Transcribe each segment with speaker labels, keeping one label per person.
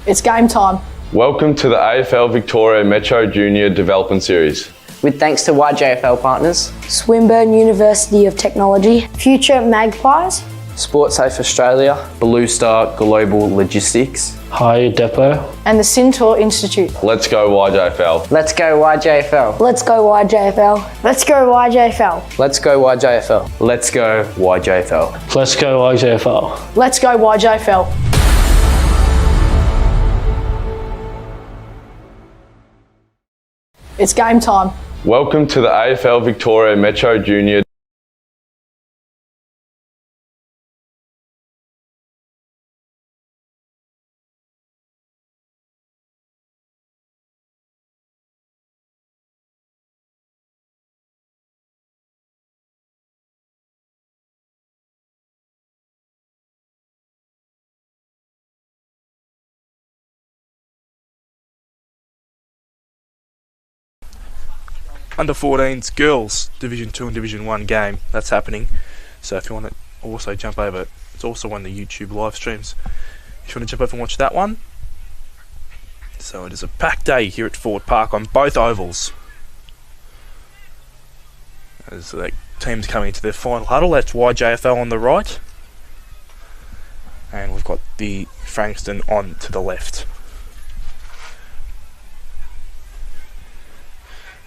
Speaker 1: It's game time.
Speaker 2: Welcome to the AFL Victoria Metro Junior Development Series.
Speaker 3: With thanks to YJFL partners,
Speaker 1: Swinburne University of Technology, Future Magpies,
Speaker 3: SportSafe Australia, Blue Star Global Logistics,
Speaker 4: Higher Depot,
Speaker 1: and the Centaur Institute.
Speaker 2: Let's go YJFL.
Speaker 3: Let's go YJFL.
Speaker 1: Let's go YJFL. Let's go YJFL.
Speaker 3: Let's go YJFL. Let's go YJFL.
Speaker 4: let's go YJFL.
Speaker 1: Let's go YJFL. It's game time.
Speaker 2: Welcome to the AFL Victoria Metro Junior.
Speaker 5: Under 14s girls Division 2 and Division 1 game that's happening, so if you want to also jump over, it's also on the YouTube live streams if you want to jump over and watch that one. So it is a packed day here at Ford Park on both ovals as the teams coming into their final huddle. That's YJFL on the right and we've got the Frankston on to the left.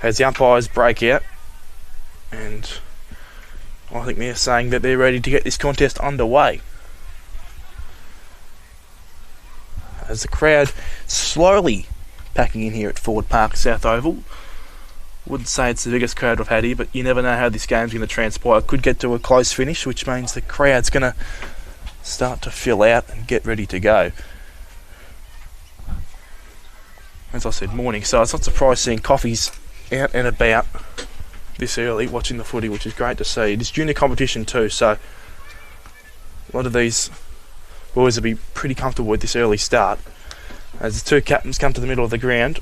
Speaker 5: As the umpires break out, and I think they're saying that they're ready to get this contest underway. As the crowd slowly packing in here at Ford Park South Oval. Wouldn't say it's the biggest crowd I've had here, but you never know how this game's going to transpire. It could get to a close finish, which means the crowd's going to start to fill out and get ready to go. As I said, morning, so it's not surprised seeing coffees out and about this early watching the footy, which is great to see. It is junior competition too, so a lot of these boys will be pretty comfortable with this early start as the two captains come to the middle of the ground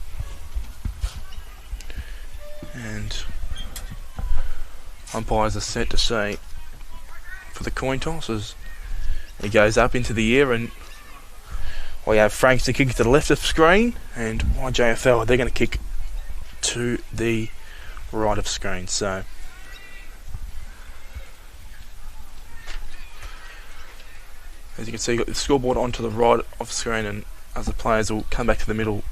Speaker 5: and umpires are set to see for the coin toss as he goes up into the air, and we have Frankston kicking to the left of the screen and YJFL, they're going to kick to the right of screen. So as you can see, you've got the scoreboard onto the right of screen, and as the players will come back to the middle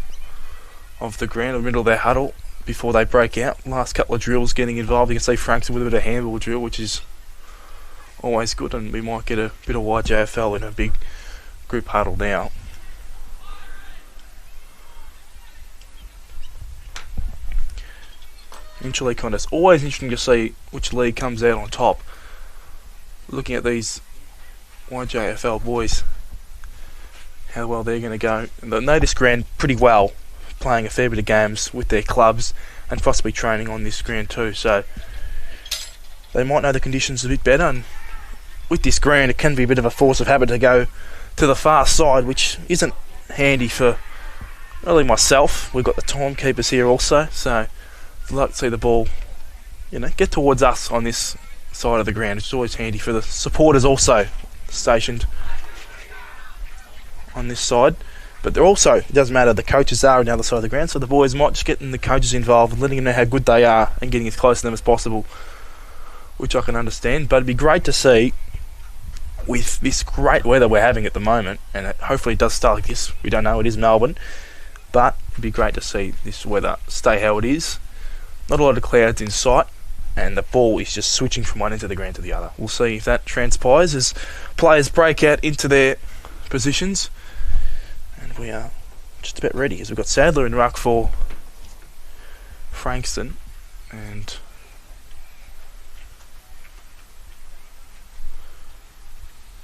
Speaker 5: of the ground, or the middle of their huddle before they break out. Last couple of drills getting involved. You can see Frankston with a bit of handball drill, which is always good, and we might get a bit of YJFL in a big group huddle now. Interleague contest. Always interesting to see which league comes out on top. Looking at these YJFL boys, how well they're going to go. And they know this ground pretty well, playing a fair bit of games with their clubs and possibly training on this ground too. So they might know the conditions a bit better. And with this ground, it can be a bit of a force of habit to go to the far side, which isn't handy for really myself. We've got the timekeepers here also, so I'd like to see the ball, get towards us on this side of the ground. It's always handy for the supporters also stationed on this side. But they're also, it doesn't matter, the coaches are on the other side of the ground, so the boys might just get the coaches involved and letting them know how good they are and getting as close to them as possible, which I can understand. But it'd be great to see with this great weather we're having at the moment, and hopefully it does start like this. We don't know, it is Melbourne, but it'd be great to see this weather stay how it is. Not a lot of clouds in sight, and the ball is just switching from one end of the ground to the other. We'll see if that transpires as players break out into their positions. And we are just about ready, as we've got Sadler in ruck for Frankston, and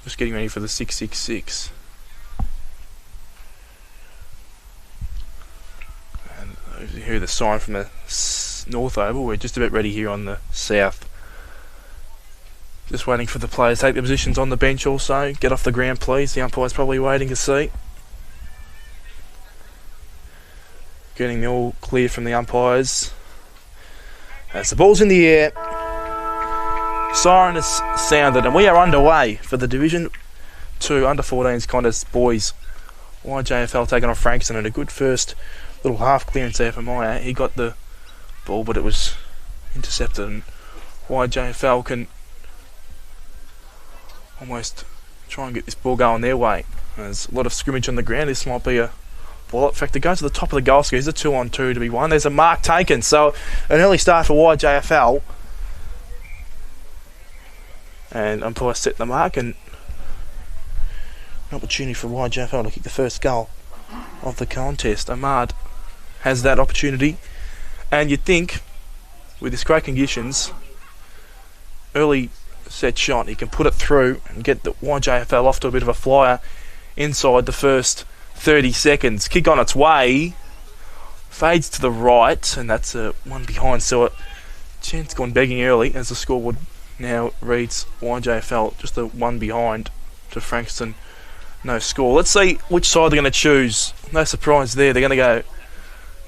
Speaker 5: just getting ready for the 666. And you hear the sign from the North Oval. We're just about ready here on the south. Just waiting for the players to take their positions on the bench also. Get off the ground please, the umpire's probably waiting to see. Getting the all clear from the umpires. As the ball's in the air, siren has sounded and we are underway for the Division 2 Under 14s contest boys YJFL taking on Frankston, and a good first little half clearance there for Maya. He got the ball, but it was intercepted, and YJFL can almost try and get this ball going their way. There's a lot of scrimmage on the ground. This might be a ball. In fact, it goes to the top of the goal square. There's a 2-on-2 to be won. There's a mark taken, so an early start for YJFL. And umpire set the mark, and an opportunity for YJFL to kick the first goal of the contest. Ahmad has that opportunity, and you'd think with this great conditions, early set shot, he can put it through and get the YJFL off to a bit of a flyer inside the first 30 seconds. Kick on its way, fades to the right, and that's a one behind, so a chance gone begging early as the scoreboard now reads YJFL just a one behind to Frankston. No score. Let's see which side they're going to choose. No surprise there. They're going to go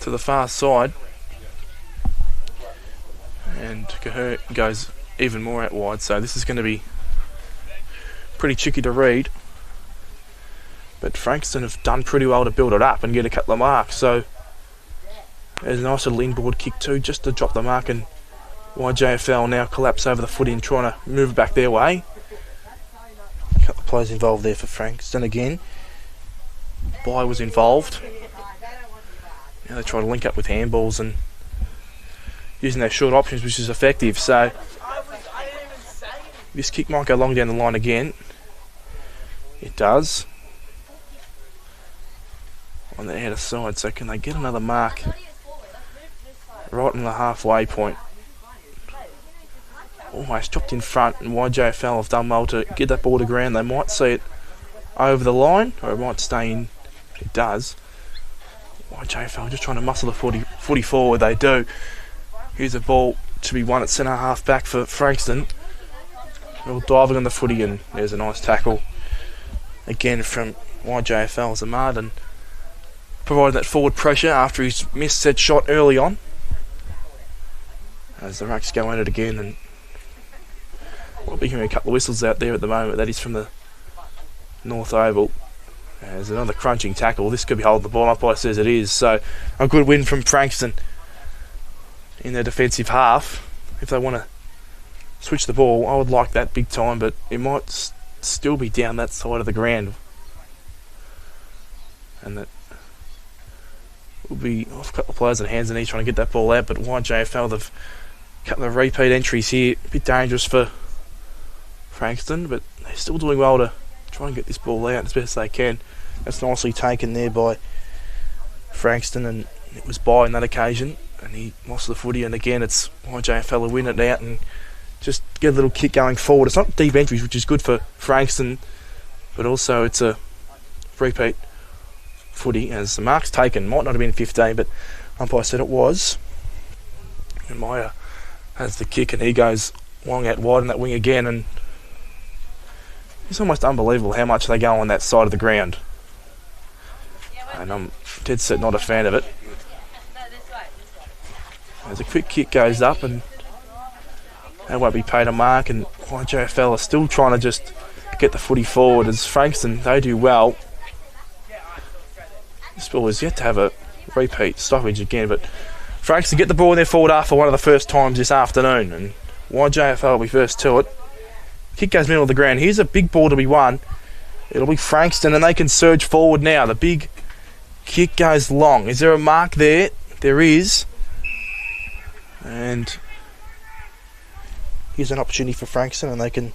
Speaker 5: to the far side. And Caher goes even more out wide. So this is going to be pretty tricky to read. But Frankston have done pretty well to build it up and get a couple of marks. So there's a nice little inboard kick too, just to drop the mark, and YJFL now collapse over the footy and trying to move it back their way. A couple of players involved there for Frankston again. Bye was involved. Now they try to link up with handballs and using their short options, which is effective. So this kick might go long down the line again. It does. On the outer side, so can they get another mark right in the halfway point? Almost dropped in front, and YJFL have done well to get that ball to ground. They might see it over the line, or it might stay in. It does. YJFL just trying to muscle the footy forward. They do. Here's a ball to be won at centre half back for Frankston. Real diving on the footy, and there's a nice tackle again from YJFL's Ahmad, and providing that forward pressure after his missed set shot early on. As the Rucks go at it again, and we'll be hearing a couple of whistles out there at the moment. That is from the North Oval. There's another crunching tackle. This could be holding the ball. Umpire says it is. So a good win from Frankston in their defensive half. If they want to switch the ball, I would like that big time, but it might still be down that side of the ground. And that will be off a couple of players and hands and knees trying to get that ball out, but YJFL, they've a couple of repeat entries here. A bit dangerous for Frankston, but they're still doing well to try and get this ball out as best they can. That's nicely taken there by Frankston, and it was by on that occasion, and he lost the footy, and again it's YJFL who win it out and just get a little kick going forward. It's not deep entries, which is good for Frankston, but also it's a repeat footy as the mark's taken. Might not have been 15, but umpire said it was. And Maya has the kick, and he goes long out wide in that wing again, and it's almost unbelievable how much they go on that side of the ground. And I'm dead set not a fan of it. As a quick kick goes up, and that won't be paid a mark, and YJFL are still trying to just get the footy forward as Frankston, they do well. This ball is yet to have a repeat stoppage again, but Frankston get the ball in their forward half for one of the first times this afternoon, and YJFL will be first to it. Kick goes middle of the ground. Here's a big ball to be won. It'll be Frankston, and they can surge forward now. The big kick goes long. Is there a mark there? There is. And here's an opportunity for Frankston, and they can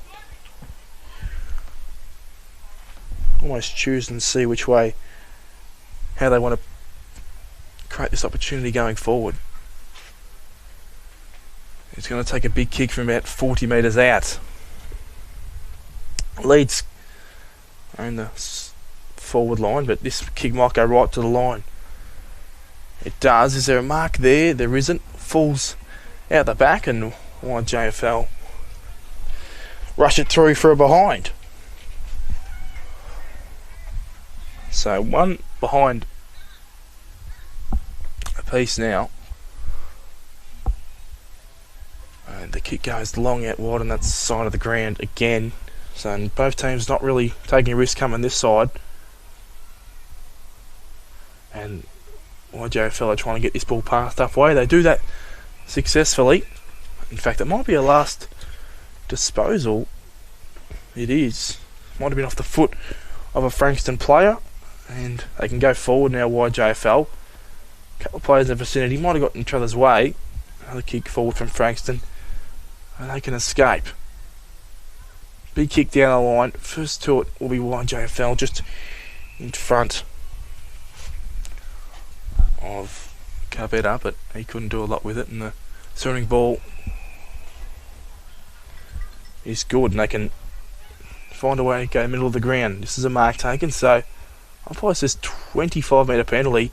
Speaker 5: almost choose and see which way, how they want to create this opportunity going forward. It's going to take a big kick from about 40 metres out. Leeds own the forward line, but this kick might go right to the line. It does. Is there a mark there? There isn't. Falls out the back, and YJFL rush it through for a behind. So one behind a piece now. And the kick goes long out wide on that side of the ground again. So both teams not really taking a risk coming this side. And YJFL are trying to get this ball past halfway. They do that successfully. In fact, it might be a last disposal. It is. Might have been off the foot of a Frankston player. And they can go forward now, YJFL. A couple of players in the vicinity might have got in each other's way. Another kick forward from Frankston. And they can escape. Big kick down the line. First to it will be YJFL just in front of Carpetta, but he couldn't do a lot with it. And the surrendering ball is good, and they can find a way to go middle of the ground. This is a mark taken, so umpire says 25 metre penalty.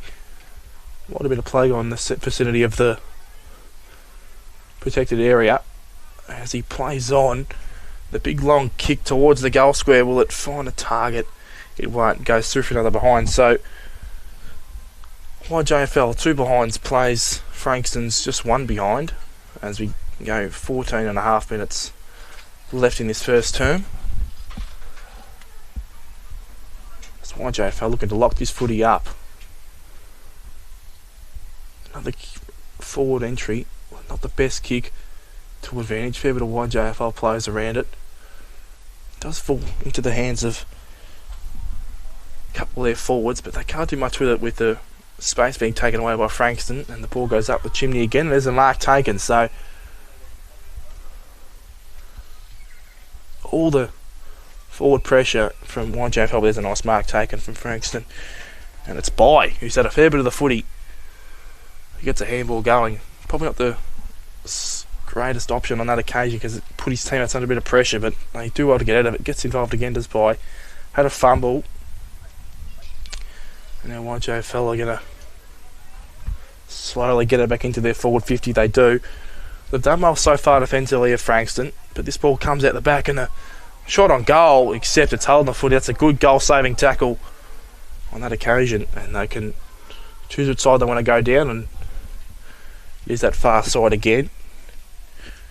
Speaker 5: Might have been a play on the vicinity of the protected area. As he plays on, the big long kick towards the goal square, will it find a target? It won't. Goes through for another behind. So YJFL 2 behinds plays Frankston's just 1 behind as we go 14 and a half minutes left in this first term. It's YJFL looking to lock this footy up. Another forward entry, not the best kick to advantage. Fair bit of YJFL players around it. Does fall into the hands of a couple of their forwards, but they can't do much with it with the space being taken away by Frankston, and the ball goes up the chimney again, and there's a mark taken. So all the forward pressure from YJFL, there's a nice mark taken from Frankston, and it's By who's had a fair bit of the footy. He gets a handball going. Probably not the greatest option on that occasion because it put his teammates under a bit of pressure, but they do well to get out of it. Gets involved again, does By. Had a fumble. And now YJFL are going to slowly get it back into their forward 50. They do. They've done well so far defensively of Frankston, but this ball comes out the back and a shot on goal, except it's holding the footy. That's a good goal-saving tackle on that occasion, and they can choose which side they want to go down and use that far side again.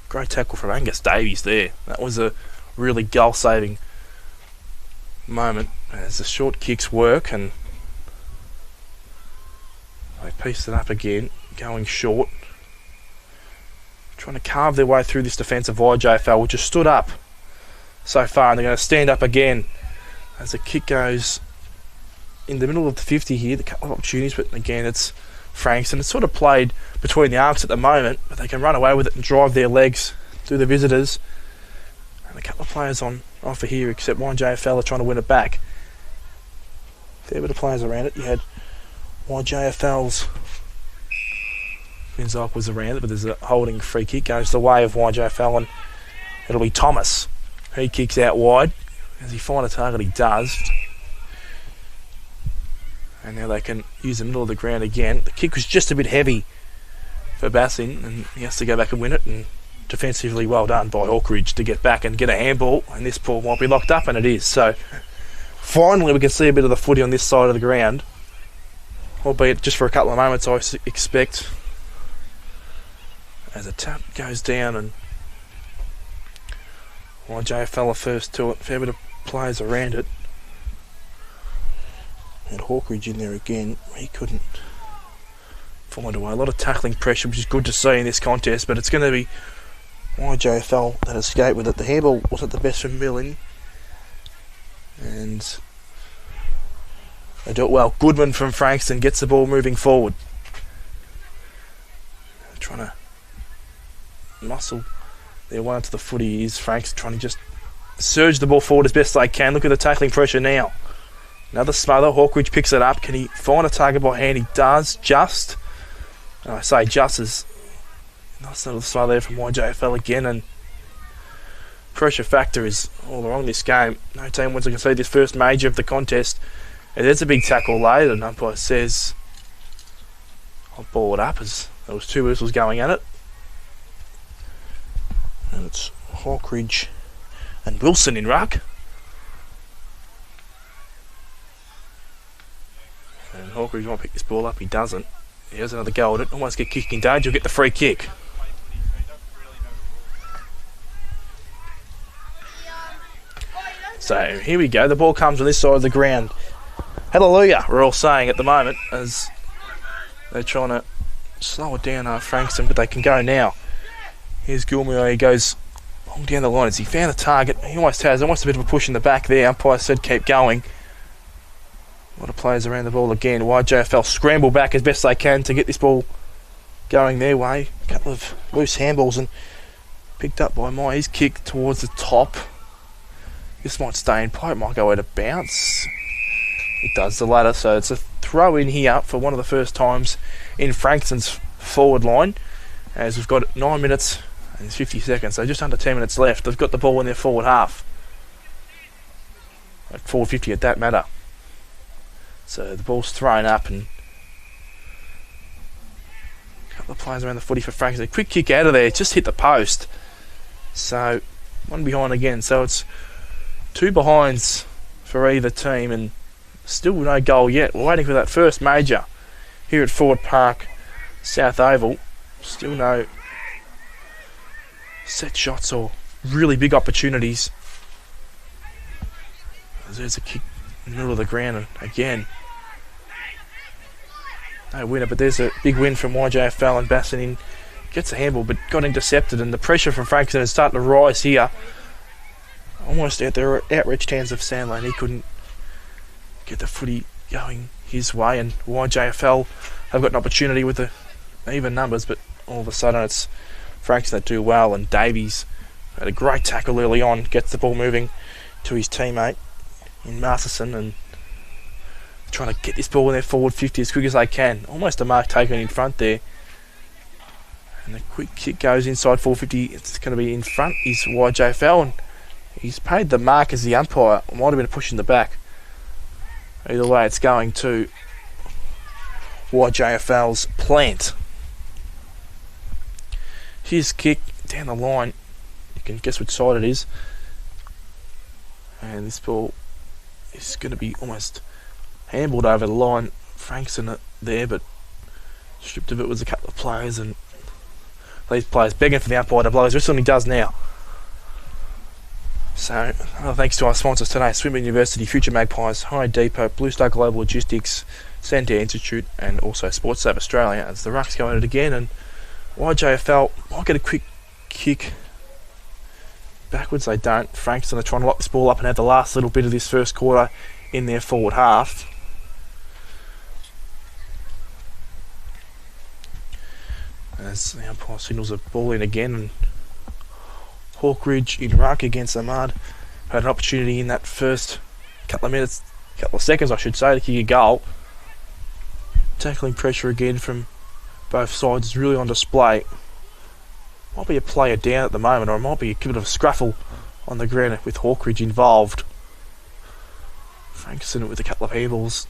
Speaker 5: Great tackle from Angus Davies there. That was a really goal-saving moment as the short kicks work, and they pieced it up again, going short. Trying to carve their way through this defence of YJFL, which has stood up so far, and they're going to stand up again as the kick goes in the middle of the 50 here. A couple of opportunities, but again it's Frankston. It's sort of played between the arcs at the moment, but they can run away with it and drive their legs through the visitors. And a couple of players on offer here, except YJFL are trying to win it back. Fair bit of players around it. You had YJFL's Vinzok was around it, but there's a holding free kick. Goes the way of YJFL, and it'll be Thomas. He kicks out wide. Does he find a target? He does. And now they can use the middle of the ground again. The kick was just a bit heavy for Bassin, and he has to go back and win it. And defensively well done by Hawkridge to get back and get a handball. And this ball might be locked up, and it is. So finally we can see a bit of the footy on this side of the ground. Albeit just for a couple of moments, I expect, as a tap goes down and YJFL are first to it. Fair bit of players around it. And Hawkridge in there again. He couldn't find a way. A lot of tackling pressure, which is good to see in this contest, but it's going to be YJFL that escaped with it. The handball wasn't the best from Millen, and they do it well. Goodman from Frankston gets the ball moving forward. Trying to muscle their way into the footy is Frankston, trying to just surge the ball forward as best they can. Look at the tackling pressure now. Another smother. Hawkridge picks it up. Can he find a target by hand? He does, just. And I say just as nice little smother there from YJFL again, and pressure factor is all along this game. No team wants to concede this first major of the contest. And there's a big tackle laid, and umpire says I'll ball it up as there was 2 whistles going at it. And it's Hawkridge and Wilson in ruck. And Hawkridge might pick this ball up. He doesn't. He has another go at it. Almost get kicked in danger. He'll get the free kick. So here we go. The ball comes on this side of the ground. Hallelujah, we're all saying at the moment, as They're trying to slow it down, Frankston, but they can go now. Here's Gilmore. He goes long down the line. As he found the target, he almost has a bit of a push in the back there. Umpire said keep going. A lot of players around the ball again. YJFL scramble back as best they can to get this ball going their way. A couple of loose handballs and picked up by Mai. His kick towards the top. This might stay in play. It might go out of bounce. It does the latter, so it's a throw in here for one of the first times in Frankston's forward line, as we've got 9 minutes and 50 seconds, so just under 10 minutes left. They've got the ball in their forward half at 4:50 at that matter. So the ball's thrown up and a couple of players around the footy for Frankston. A quick kick out of there, just hit the post. So one behind again, so it's 2 behinds for either team and still no goal yet. We're waiting for that first major here at Ford Park, South Oval. Still no set shots or really big opportunities. There's a kick in the middle of the ground and again no winner, but there's a big win from YJFL and Bassin gets a handball but got intercepted, and the pressure from Frankston is starting to rise here. Almost at their outreached hands of Sandlane. He couldn't get the footy going his way, and YJFL have got an opportunity with the even numbers, but all of a sudden it's Frankston that do well, and Davies had a great tackle early on, gets the ball moving to his teammate in Masterson, and trying to get this ball in their forward 50 as quick as they can. Almost a mark taken in front there, and the quick kick goes inside 450. It's going to be in front is YJFL, and he's paid the mark as the umpire. Might have been a push in the back. Either way, it's going to YJFL's plant. His kick down the line. You can guess which side it is. And this ball is going to be almost handballed over the line. Frankston there, but stripped of it was a couple of players, and these players begging for the umpire to blow his whistle, and he does now. So, thanks to our sponsors today, Swinburne University, Future Magpies, High Depot, Blue Star Global Logistics, Santerre Institute, and also SportsSave Australia, as the Rucks go at it again, and YJFL might get a quick kick backwards. They don't. Frankston are trying to lock this ball up and have the last little bit of this first quarter in their forward half. As the umpire signals a ball in again, and Hawkridge in ruck against Ahmad had an opportunity in that first couple of seconds I should say, to kick a goal. Tackling pressure again from both sides is really on display. Might be a player down at the moment, or it might be a bit of a scruffle on the ground with Hawkridge involved. Frankston with a couple of handballs.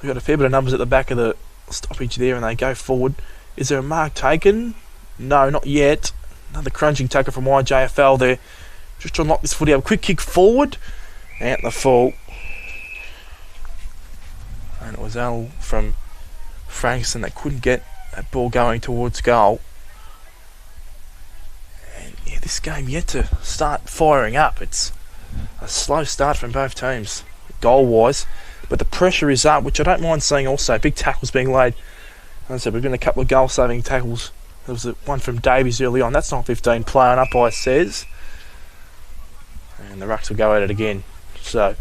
Speaker 5: We've got a fair bit of numbers at the back of the stoppage there, and they go forward. Is there a mark taken? No, not yet. Another crunching tackle from YJFL there. Just to knock this footy up. Quick kick forward. Out the full. And it was Al from Frankston that couldn't get that ball going towards goal. And yeah, this game yet to start firing up. It's a slow start from both teams, goal-wise. But the pressure is up, which I don't mind seeing also. Big tackles being laid. As I said, we've been a couple of goal-saving tackles. There was one from Davies early on. That's not 15 play, and umpire says. And the Rucks will go at it again. So,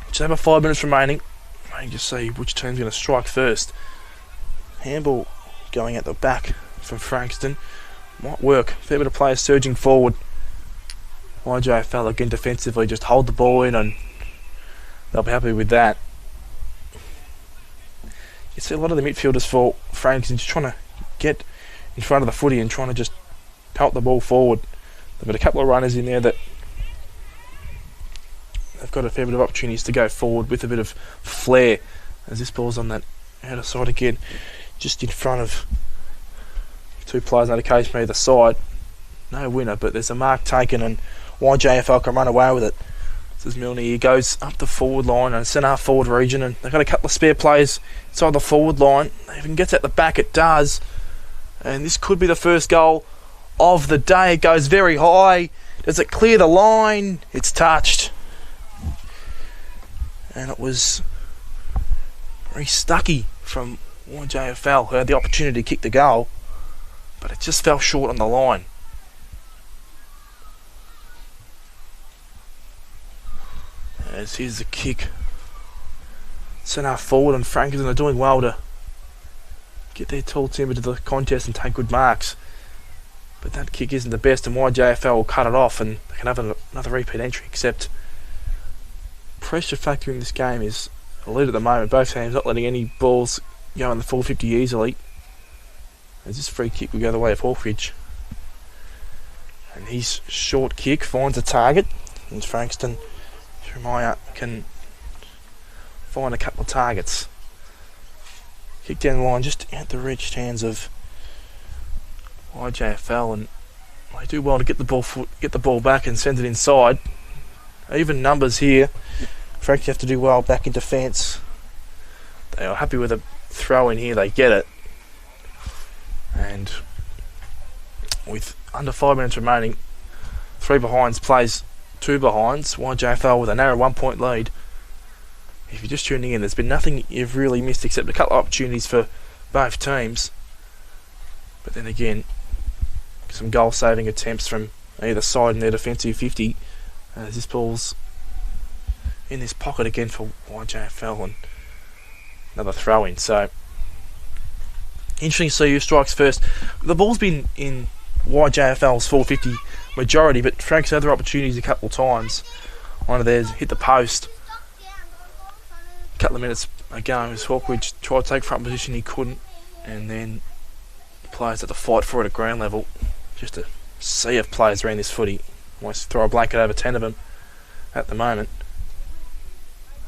Speaker 5: just have 5 minutes remaining. I can just see which team's going to strike first. Handball going at the back from Frankston. Might work. Fair bit of players surging forward. YJFL again defensively, just hold the ball in, and they'll be happy with that. You see a lot of the midfielders for Frankston just trying to get in front of the footy and trying to just pelt the ball forward. They've got a couple of runners in there that they've got a fair bit of opportunities to go forward with a bit of flair, as this ball's on that outer side again, just in front of 2 players on the case from either side. No winner, but there's a mark taken, and YJFL can run away with it. This is Milne. He goes up the forward line and centre half forward region, and they've got a couple of spare players inside the forward line. If it can get at the back, it does. And this could be the first goal of the day. It goes very high. Does it clear the line? It's touched. And it was Very stucky from YJFL, who had the opportunity to kick the goal, but it just fell short on the line. As here's the kick. Centre forward, and Franklin are doing well to get their tall timber to the contest and take good marks. But that kick isn't the best, and YJFL will cut it off, and they can have another repeat entry, except pressure factor in this game is a lead at the moment. Both teams not letting any balls go in the full 50 easily. As this free kick will go the way of Hawkridge. And his short kick finds a target, and Frankston through Maya can find a couple of targets. Kick down the line just out the reached hands of YJFL, and they do well to get the ball back and send it inside. Even numbers here. Frankie have to do well back in defence. They are happy with a throw in here. They get it, and with under 5 minutes remaining, 3 behinds plays 2 behinds. YJFL with a narrow 1 point lead. If you're just tuning in, there's been nothing you've really missed except a couple of opportunities for both teams. But then again, some goal-saving attempts from either side in their defensive 50. As this ball's in this pocket again for YJFL, and another throw-in. So, interesting to see who strikes first. The ball's been in YJFL's 450 majority, but Frank's had other opportunities a couple of times. One of theirs hit the post a couple of minutes ago as Hawkridge tried to take front position, he couldn't, and then players had to fight for it at ground level. Just a sea of players around this footy. Almost throw a blanket over 10 of them at the moment.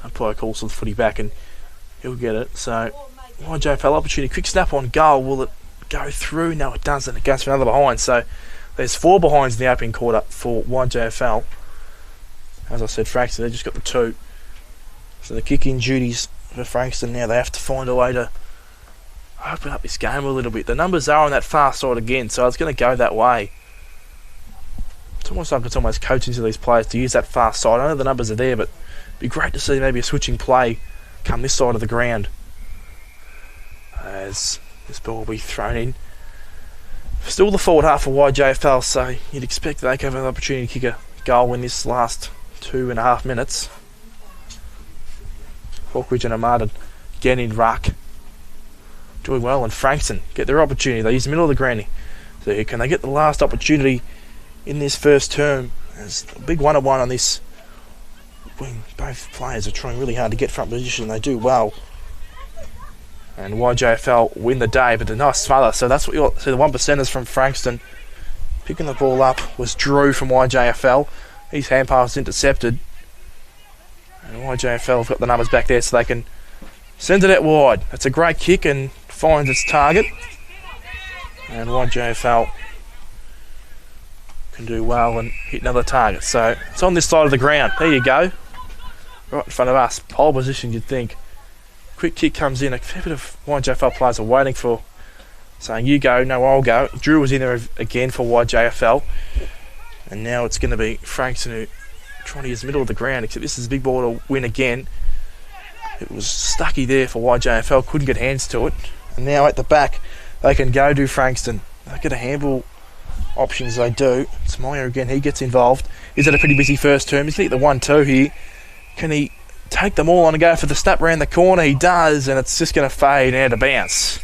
Speaker 5: Umpire calls the footy back and he'll get it. So YJFL opportunity, quick snap on goal. Will it go through? No, it doesn't. It goes for another behind. So there's 4 behinds in the opening quarter for YJFL. As I said, Frankston, they just got the 2. So the kick-in duties for Frankston now. They have to find a way to open up this game a little bit. The numbers are on that far side again, so it's going to go that way. It's almost like it's almost coaching to these players to use that far side. I know the numbers are there, but it'd be great to see maybe a switching play come this side of the ground. As this ball will be thrown in. Still the forward half for YJFL, so you'd expect they could have an opportunity to kick a goal in this last 2.5 minutes. Hawkridge and Armada get in ruck. Doing well, and Frankston get their opportunity. They use the middle of the ground. So can they get the last opportunity in this first term? There's a big 1-on-1 on this wing. Both players are trying really hard to get front position. They do well. And YJFL win the day, but a nice smother. So that's what you'll see. The 1%ers from Frankston. Picking the ball up was Drew from YJFL. His hand pass intercepted. And YJFL have got the numbers back there so they can send it out wide. That's a great kick and finds its target. And YJFL can do well and hit another target. So it's on this side of the ground. There you go. Right in front of us. Pole position, you'd think. Quick kick comes in. A fair bit of YJFL players are waiting for, saying, you go, no, I'll go. Drew was in there again for YJFL. And now it's going to be Frankston who trying to use the middle of the ground, except this is a big ball to win again. It was stucky there for YJFL, couldn't get hands to it. And now at the back, they can go do Frankston. They get a handball options, they do. It's Meyer again, he gets involved. He's had a pretty busy first term. He's going to get the 1-2 here. Can he take them all on and go for the snap round the corner? He does, and it's just going to fade out of bounce.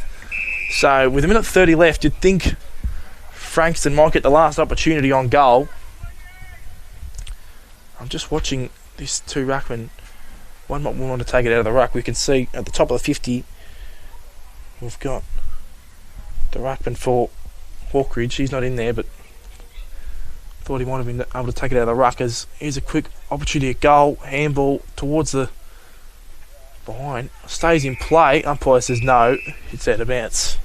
Speaker 5: So with 1:30 left, you'd think Frankston might get the last opportunity on goal. I'm just watching this 2 ruckmen. One might want to take it out of the ruck. We can see at the top of the 50, we've got the ruckman for Hawkridge. He's not in there, but thought he might have been able to take it out of the ruck. As here's a quick opportunity at goal. Handball towards the behind. Stays in play. Umpire says no. It's out of bounds.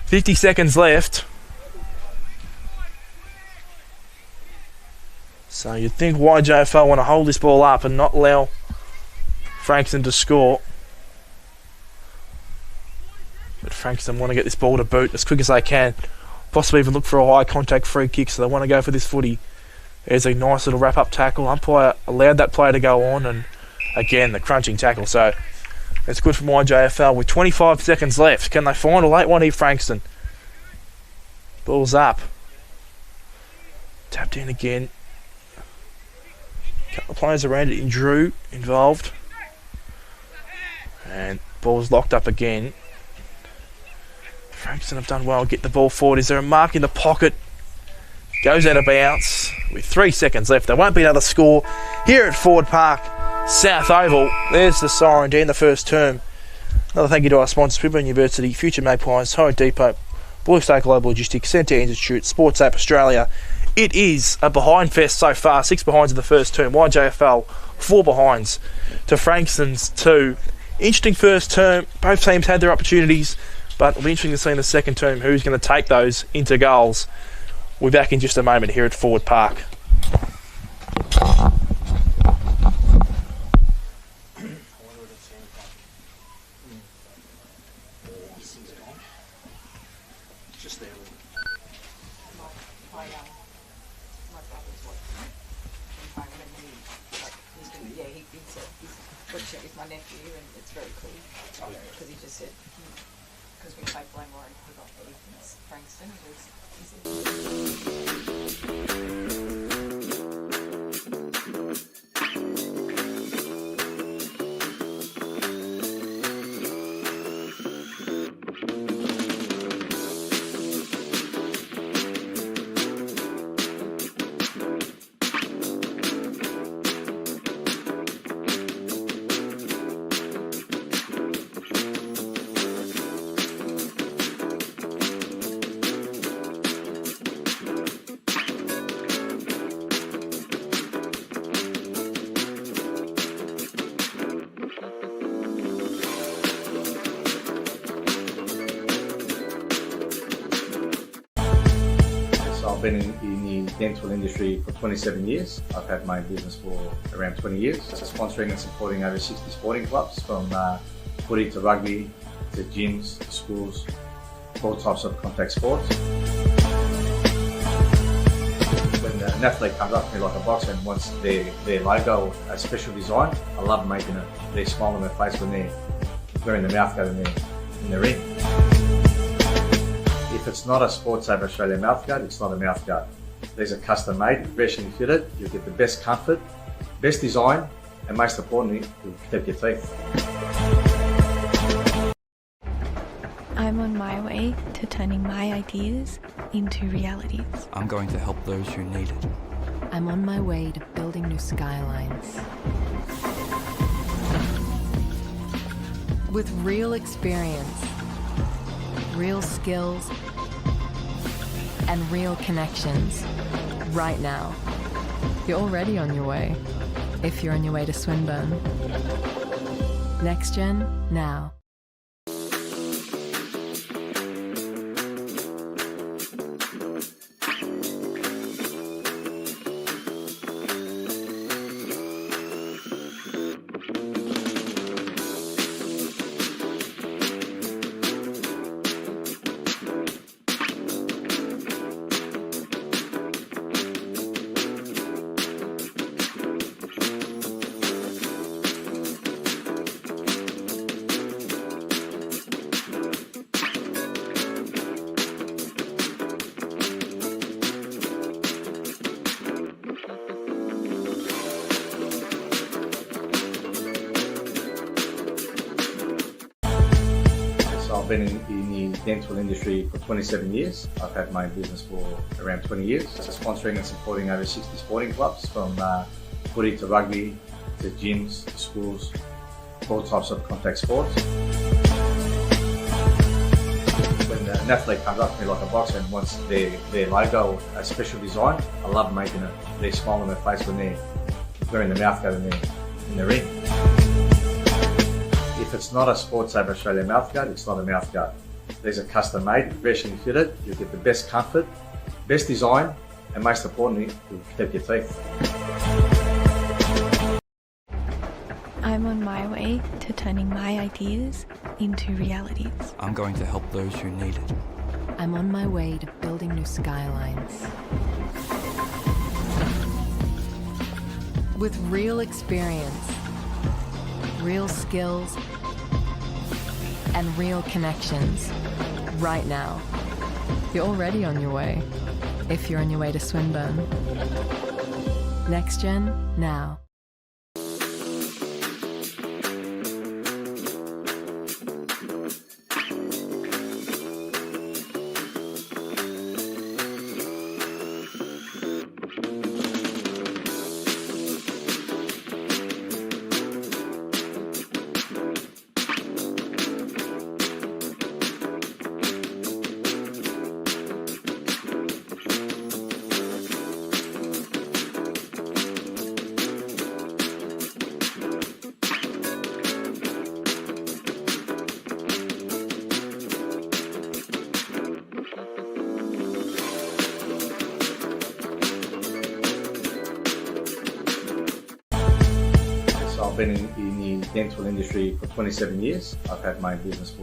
Speaker 5: 50 seconds left. So you'd think YJFL want to hold this ball up and not allow Frankston to score. But Frankston want to get this ball to boot as quick as they can. Possibly even look for a high contact free kick, so they want to go for this footy. There's a nice little wrap up tackle. Umpire allowed that play to go on, and again the crunching tackle. So It's good from YJFL with 25 seconds left. Can they find a late one here, Frankston? Ball's up. Tapped in again. Couple of players around it. Drew involved. And ball's locked up again. Frankston have done well. Get the ball forward. Is there a mark in the pocket? Goes out of bounds with 3 seconds left. There won't be another score here at Ford Park, South Oval. There's the siren to end the first term. Another thank you to our sponsors, Brisbane University, Future Magpies, Home Depot, Blue Star Global Logistics, Centre Institute, Sports App Australia. It is a behind fest so far. 6 behinds in the first term. YJFL 4 behinds to Frankston's 2. Interesting first term. Both teams had their opportunities, but it'll be interesting to see in the second term who's going to take those into goals. We're back in just a moment here at Ford Park.
Speaker 6: With my nephew, and it's very cool because he just said, because we played Blackmore and he got Ethan's Frankston,
Speaker 7: I've been in the dental industry for 27 years. I've had my own business for around 20 years. Sponsoring and supporting over 60 sporting clubs, from footy to rugby to gyms to schools, all types of contact sports. When an athlete comes up to me like a boxer and wants their logo or a special design, I love making it. They smile on their face when they're wearing the mouth guard in the ring. If it's not a Sports App Australia mouthguard, it's not a mouthguard. These are custom made, professionally fitted. You'll get the best comfort, best design, and most importantly, you'll protect your teeth.
Speaker 8: I'm on my way to turning my ideas into realities.
Speaker 9: I'm going to help those who need it.
Speaker 10: I'm on my way to building new skylines. With real experience, real skills, and real connections right now. You're already on your way, if you're on your way to Swinburne. Next Gen, now.
Speaker 7: I've been in the dental industry for 27 years. I've had my own business for around 20 years. Sponsoring and supporting over 60 sporting clubs, from footy to rugby to gyms to schools, all types of contact sports. When an athlete comes up to me like a boxer and wants their logo or a special design, I love making it. They smile on their face when they're wearing the mouth guard in the ring. If it's not a Sports App Australia mouthguard, it's not a mouthguard. These are custom made, professionally fitted. You'll get the best comfort, best design, and most importantly, you'll protect your teeth.
Speaker 8: I'm on my way to turning my ideas into realities.
Speaker 9: I'm going to help those who need it.
Speaker 10: I'm on my way to building new skylines. With real experience, real skills, and real connections right now. You're already on your way, if you're on your way to Swinburne. Next Gen, now.
Speaker 7: So I've been in the dental industry for 27 years. I've had my own business for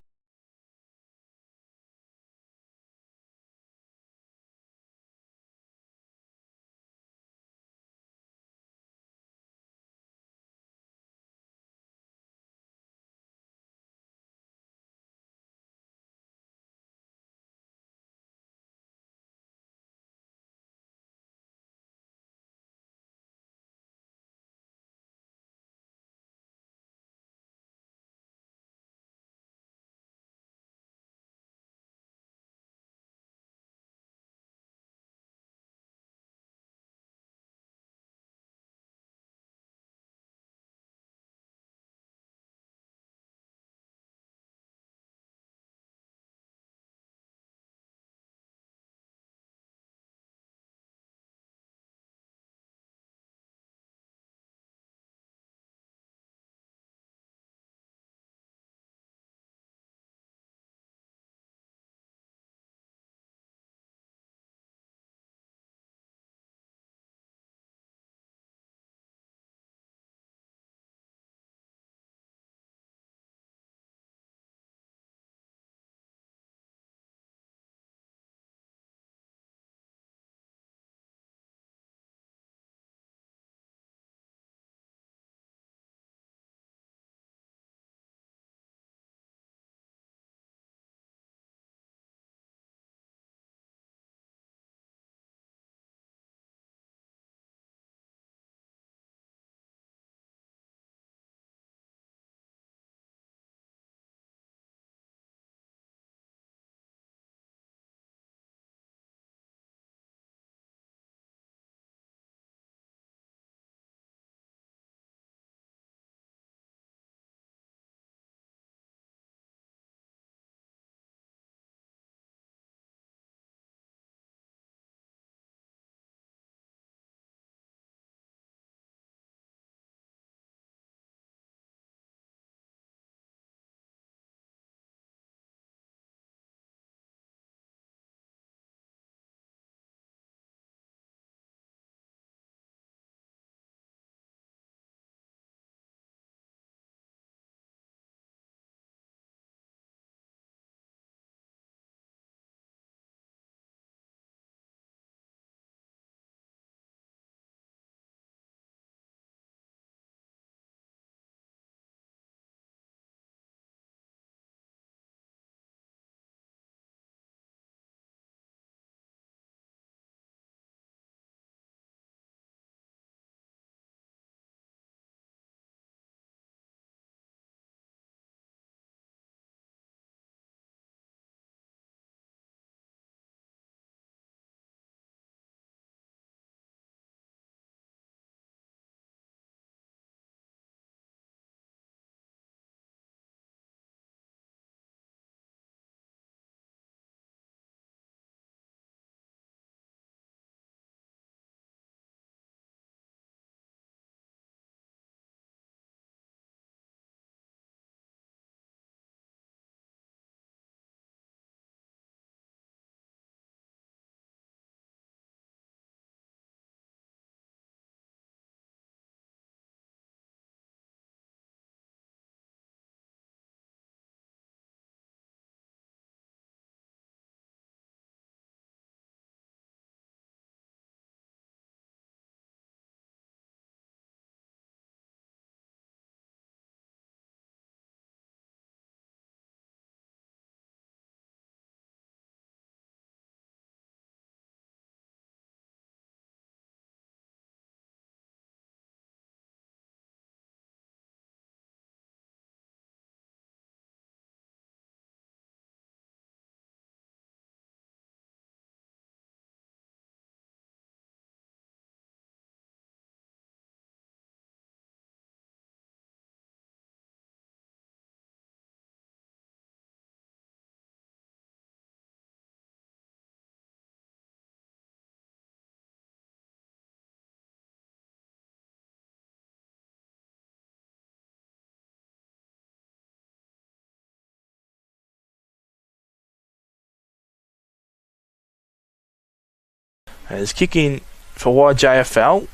Speaker 5: And his kick in for YJFL,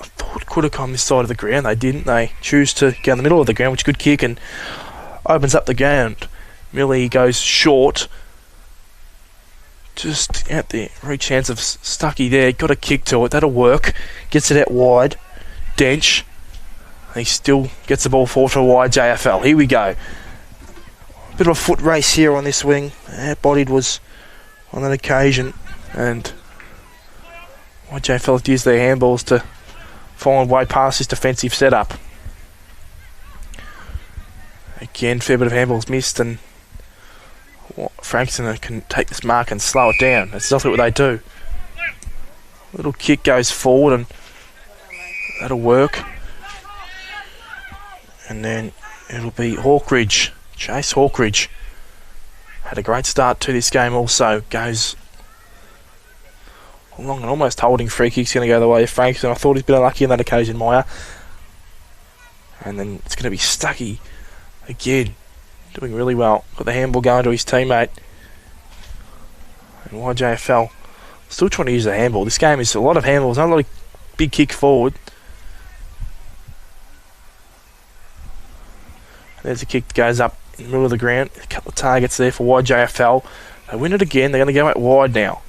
Speaker 5: I thought could have come this side of the ground. They didn't. They choose to go in the middle of the ground, which is a good kick, and opens up the ground. Millie goes short. Just out there. Reach hands of Stuckey there. Got a kick to it. That'll work. Gets it out wide. Dench. He still gets the ball forward for YJFL. Here we go. Bit of a foot race here on this wing. Outbodied was on that occasion. And YJFL have used their handballs to find way past this defensive setup. Again, fair bit of handballs missed, and Frankston can take this mark and slow it down. That's exactly what they do. Little kick goes forward, and that'll work. And then it'll be Hawkridge. Chase Hawkridge had a great start to this game also. Goes along and almost holding. Free kick's going to go the way of Frankston. I thought he's been unlucky on that occasion, Meyer. And then it's going to be Stuckey again. Doing really well. Got the handball going to his teammate. And YJFL still trying to use the handball. This game is a lot of handballs, not a lot of big kick forward. And there's a kick that goes up in the middle of the ground. A couple of targets there for YJFL. They win it again. They're going to go out wide now.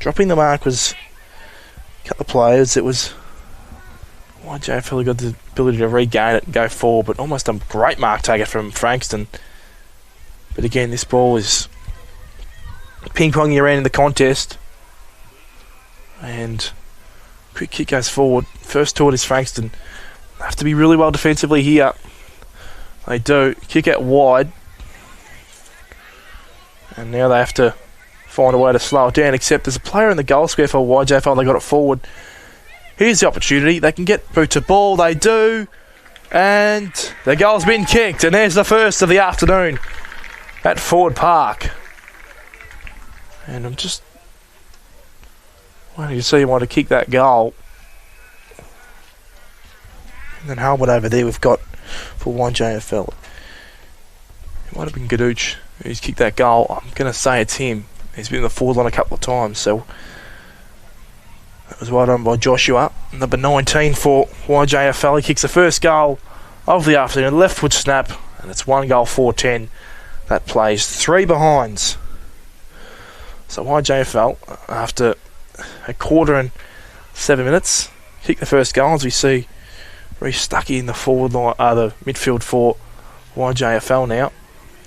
Speaker 5: Dropping the mark was a couple of players. It was YJFL got the ability to regain it and go forward, but almost a great mark target from Frankston. But again, this ball is ping-ponging around in the contest. And quick kick goes forward. First to it is Frankston. They have to be really well defensively here. They do. Kick out wide. And now they have to find a way to slow it down, except there's a player in the goal square for YJFL. They got it forward. Here's the opportunity. They can get boot to ball. They do. And the goal's been kicked. And there's the first of the afternoon at Ford Park. And I'm just waiting to see him want to kick that goal. And then Halbert over there we've got for YJFL. It might have been Gadooch who's kicked that goal. I'm going to say it's him. He's been in the forward line a couple of times. So that was well done by Joshua. Number 19 for YJFL. He kicks the first goal of the afternoon. Left foot snap. And it's 1-4-10. That plays 3 behinds. So YJFL, after a quarter and 7 minutes, kick the first goal as we see Reece Stuckey in the forward line, the midfield for YJFL now.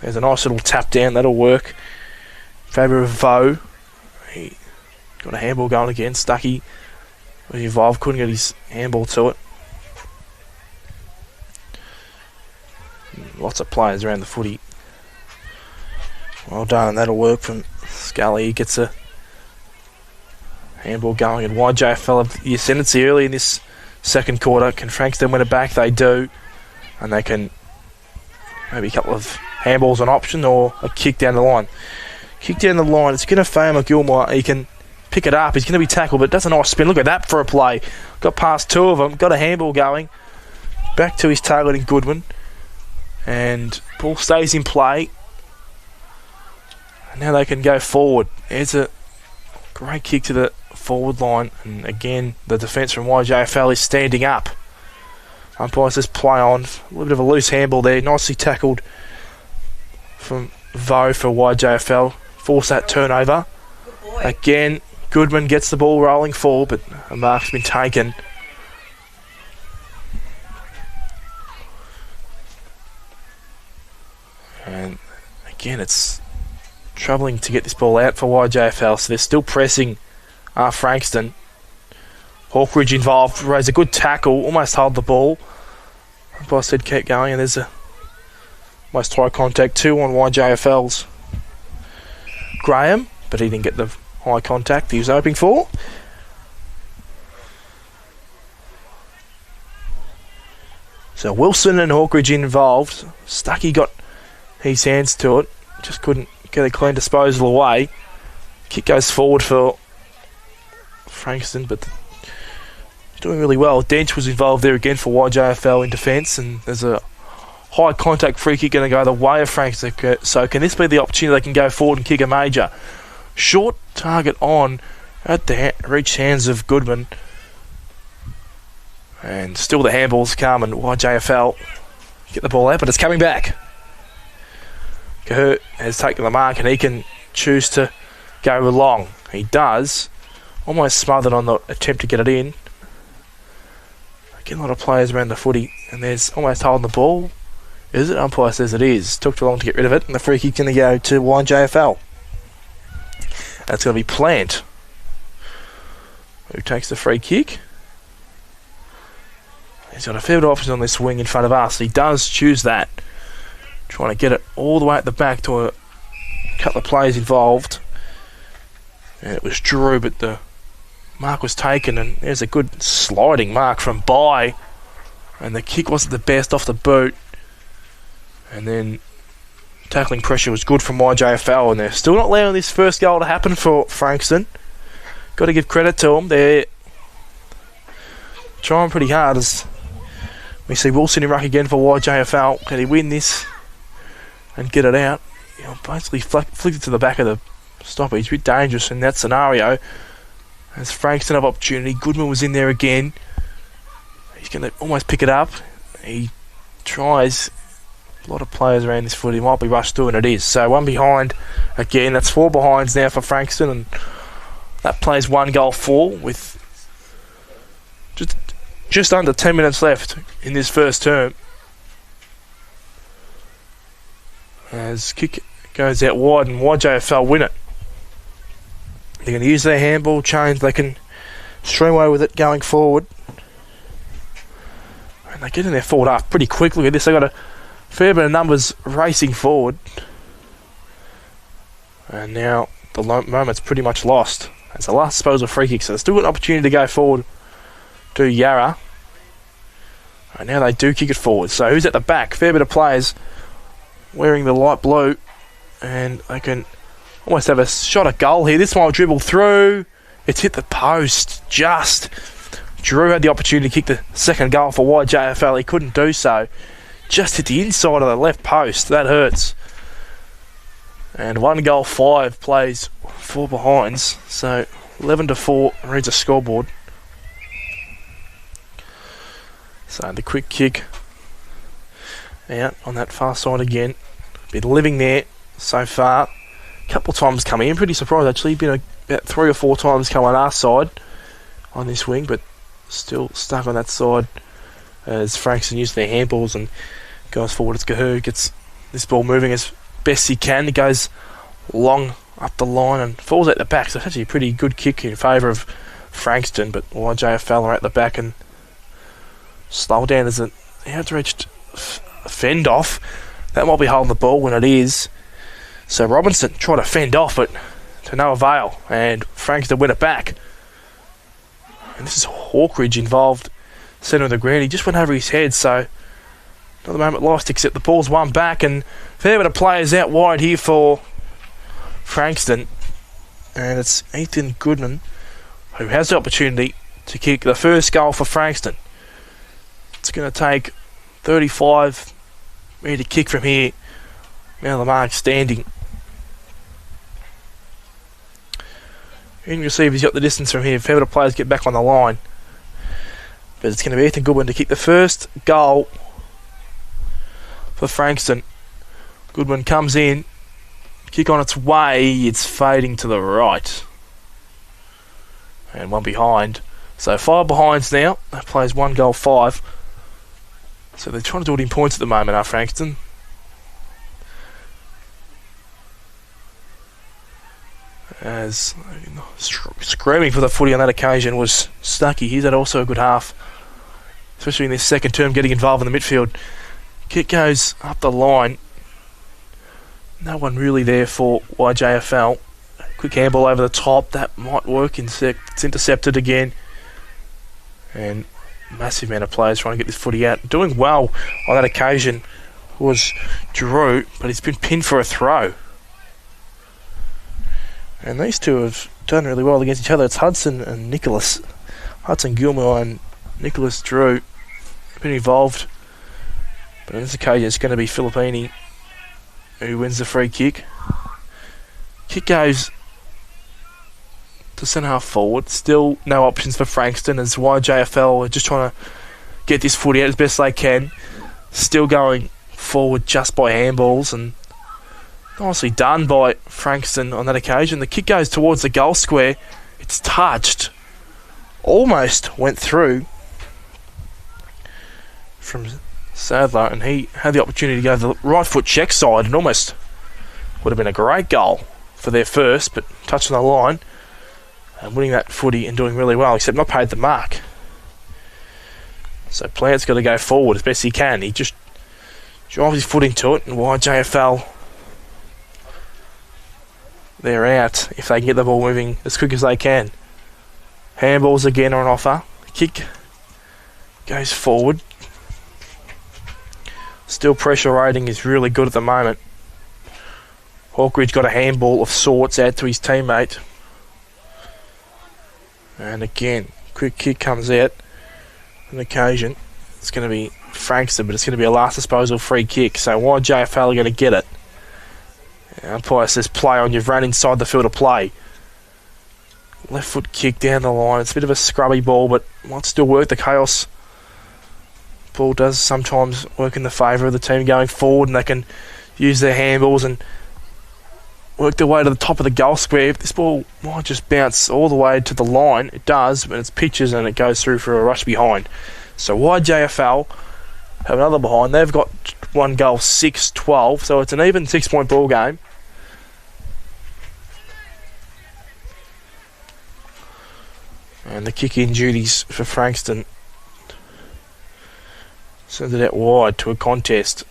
Speaker 5: There's a nice little tap down. That'll work. In favour of Vo. He got a handball going again. Stuckey was involved, couldn't get his handball to it. Lots of players around the footy. Well done, and that'll work from Scully. He gets a handball going, and YJFL have the ascendancy early in this second quarter. Can Frankston win it back? They do, and they can maybe a couple of handballs on option or a kick down the line. Kick down the line. It's going to fail McGilmore. He can pick it up. He's going to be tackled, but it does a nice spin. Look at that for a play. Got past 2 of them. Got a handball going. Back to his targeting Goodwin. And ball stays in play. And now they can go forward. There's a great kick to the forward line. And again, the defence from YJFL is standing up. Umpire says play on. A little bit of a loose handball there. Nicely tackled from Vo for YJFL. Force that turnover. Again, Goodman gets the ball rolling forward, but a mark's been taken. And again, it's troubling to get this ball out for YJFL, so they're still pressing Frankston. Hawkridge involved, raised a good tackle, almost held the ball. I said keep going, and there's a almost high contact 2 on YJFL's Graham, but he didn't get the high contact he was hoping for. So Wilson and Hawkridge involved. Stuckey got his hands to it, just couldn't get a clean disposal away. Kick goes forward for Frankston, but doing really well. Dench was involved there again for YJFL in defence, and there's a high contact free kick going to go the way of Frankston. So can this be the opportunity they can go forward and kick a major? Short target on, at the reach hands of Goodman. And still the handballs come, and YJFL get the ball out, but it's coming back. Cahert has taken the mark, and he can choose to go long. He does. Almost smothered on the attempt to get it in. Again, a lot of players around the footy, and there's almost holding the ball. Is it? Umpire says it is. Took too long to get rid of it, and the free kick's going to go to YJFL. That's going to be Plant, who takes the free kick. He's got a fair bit of options on this wing in front of us. He does choose that. Trying to get it all the way at the back to a couple of players involved. And it was Drew, but the mark was taken, and there's a good sliding mark from By. And the kick wasn't the best off the boot. And then tackling pressure was good from YJFL, and they're still not allowing this first goal to happen for Frankston. Got to give credit to them. They're trying pretty hard as we see Wilson in ruck again for YJFL. Can he win this and get it out? You know, basically flicked it to the back of the stoppage. A bit dangerous in that scenario. As Frankston have opportunity, Goodman was in there again. He's going to almost pick it up. He tries. A lot of players around this footy. Might be rushed through, and it is. So one behind again. That's 4 behinds now for Frankston, and that plays 1 goal 4 with just under 10 minutes left in this first term. As kick goes out wide, and YJFL win it. They're going to use their handball change. They can stream away with it going forward. And they get in their forward half pretty quickly with this. They've got a fair bit of numbers racing forward. And now the moment's pretty much lost. It's the last disposal free kick, so they've still got an opportunity to go forward to Yarra. And now they do kick it forward. So who's at the back? Fair bit of players wearing the light blue. And they can almost have a shot at goal here. This one will dribble through. It's hit the post. Just. Drew had the opportunity to kick the second goal for YJFL. He couldn't do so. Just hit the inside of the left post. That hurts. And 1 goal 5 plays 4 behinds. So 11-4 reads a scoreboard. So the quick kick out on that far side again. Been living there so far. A couple of times coming in. Pretty surprised actually. Been about 3 or 4 times coming on our side on this wing, but still stuck on that side as Frankston used their handballs and goes forward. It's Cahert, gets this ball moving as best he can. He goes long up the line and falls at the back. So it's actually a pretty good kick in favour of Frankston, but YJFL are at the back and slow down as an outreached fend off. That might be holding the ball when it is. So Robinson tried to fend off, but to no avail, and Frankston win it back. And this is Hawkridge involved, centre of the ground. He just went over his head, so another moment lost, except the ball's won back, and fair bit of players out wide here for Frankston. And it's Ethan Goodman who has the opportunity to kick the first goal for Frankston. It's going to take 35 metre kick from here. Now the mark standing. You can see if he's got the distance from here. Fair bit of players get back on the line. But it's going to be Ethan Goodman to kick the first goal for Frankston. Goodman comes in. Kick on its way. It's fading to the right. And 1 behind. So 5 behinds now. That plays 1 goal 5. So they're trying to do it in points at the moment, are Frankston? As screaming for the footy on that occasion was Stuckey. He's had also a good half, especially in this second term, getting involved in the midfield. Kick goes up the line. No one really there for YJFL. Quick handball over the top. That might work. It's intercepted again. And massive amount of players trying to get this footy out. Doing well on that occasion was Drew, but he's been pinned for a throw. And these two have done really well against each other. It's Hudson and Nicholas. Hudson Gilmore and Nicholas Drew have been involved. But on this occasion it's going to be Filippini who wins the free kick. Kick goes to centre half forward. Still no options for Frankston as YJFL are just trying to get this footy out as best they can. Still going forward just by handballs, and nicely done by Frankston on that occasion. The kick goes towards the goal square. It's touched. Almost went through from Sadler, and he had the opportunity to go to the right foot check side, and almost would have been a great goal for their first, but touching the line and winning that footy and doing really well, except not paid the mark. So Plant's got to go forward as best he can. He just drives his foot into it, and YJFL, they're out if they can get the ball moving as quick as they can. Handballs again are on offer. Kick goes forward. Still pressure rating is really good at the moment. Hawkridge got a handball of sorts out to his teammate. And again, quick kick comes out. An occasion. It's going to be Frankston, but it's going to be a last disposal free kick. So YJFL are going to get it. Umpire says play on. You've run inside the field of play. Left foot kick down the line. It's a bit of a scrubby ball, but might still work. The chaos ball does sometimes work in the favour of the team going forward, and they can use their handballs and work their way to the top of the goal square. If this ball might just bounce all the way to the line, it does, but it's pitches and it goes through for a rush behind. So YJFL have another behind. They've got one goal, 6-12, so it's an even 6-point ball game. And the kick-in duties for Frankston sends it out wide to a contest.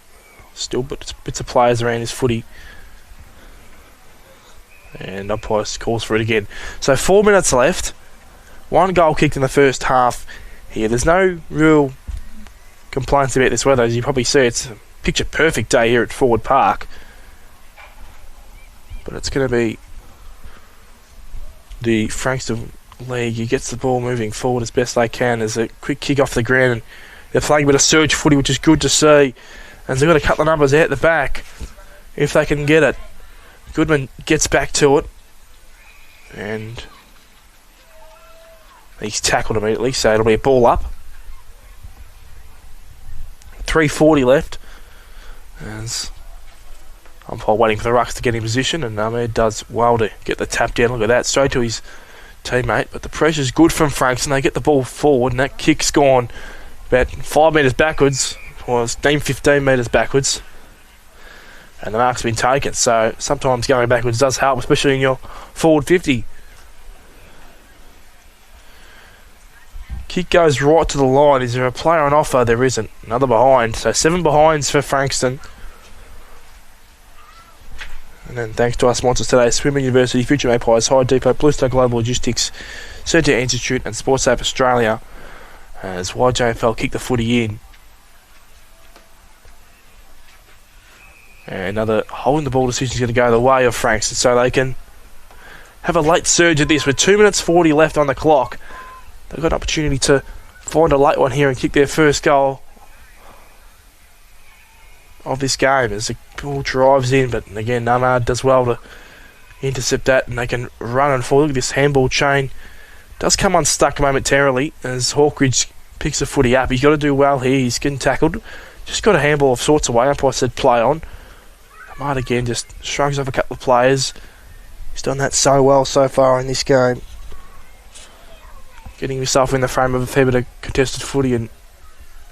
Speaker 5: Still bits of players around his footy. And umpire calls for it again. So 4 minutes left. One goal kicked in the first half here. There's no real complaints about this weather. As you probably see, it's a picture perfect day here at Forward Park. But it's going to be the Frankston League. He gets the ball moving forward as best they can. There's a quick kick off the ground, and they're playing a bit of surge footy, which is good to see. And they've got to cut the numbers out the back if they can get it. Goodman gets back to it, and he's tackled immediately, so it'll be a ball up. 3:40 left. As umpire waiting for the rucks to get in position, and Ahmed does well to get the tap down. Look at that, straight to his teammate. But the pressure's good from Franks, and they get the ball forward, and that kick's gone about 5 metres backwards. Well, it's 15 metres backwards. And the mark's been taken, so sometimes going backwards does help, especially in your forward 50. Kick goes right to the line. Is there a player on offer? There isn't. Another behind. So 7 behinds for Frankston. And then thanks to our sponsors today, Swimming University, Future Magpies, High Depot, Blue Star Global Logistics, Centre Institute and SportSafe Australia. As YJFL kick the footy in. And another holding the ball decision is going to go the way of Frankston, so they can have a late surge at this with 2 minutes 40 left on the clock. They've got an opportunity to find a late one here and kick their first goal of this game as the ball drives in, but again Namad does well to intercept that, and they can run and fall. Look at this handball chain. Does come unstuck momentarily as Hawkridge picks the footy up. He's got to do well here. He's getting tackled. Just got a handball of sorts away. Umpire said play on. Ahmad again just shrugs off a couple of players. He's done that so well so far in this game. Getting himself in the frame of a fair bit of contested footy and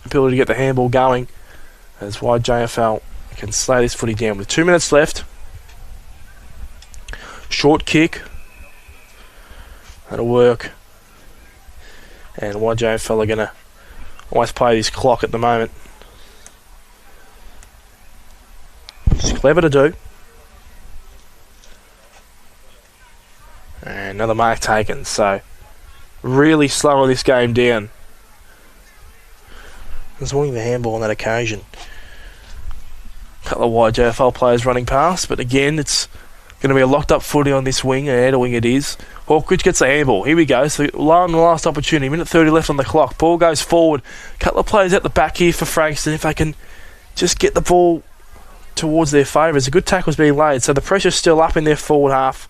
Speaker 5: ability to get the handball going as YJFL can slay this footy down with 2 minutes left. Short kick. That'll work. And YJFL are going to almost play this clock at the moment. It's clever to do. And another mark taken, so really slowing this game down. There's winning the handball on that occasion. A couple of YJFL players running past, but again, it's going to be a locked up footy on this wing, and outer wing it is. Hawkridge gets the handball. Here we go. So last opportunity. Minute 30 left on the clock. Ball goes forward. A couple of players at the back here for Frankston. If they can just get the ball towards their favour. A good tackle's being laid, so the pressure's still up in their forward half.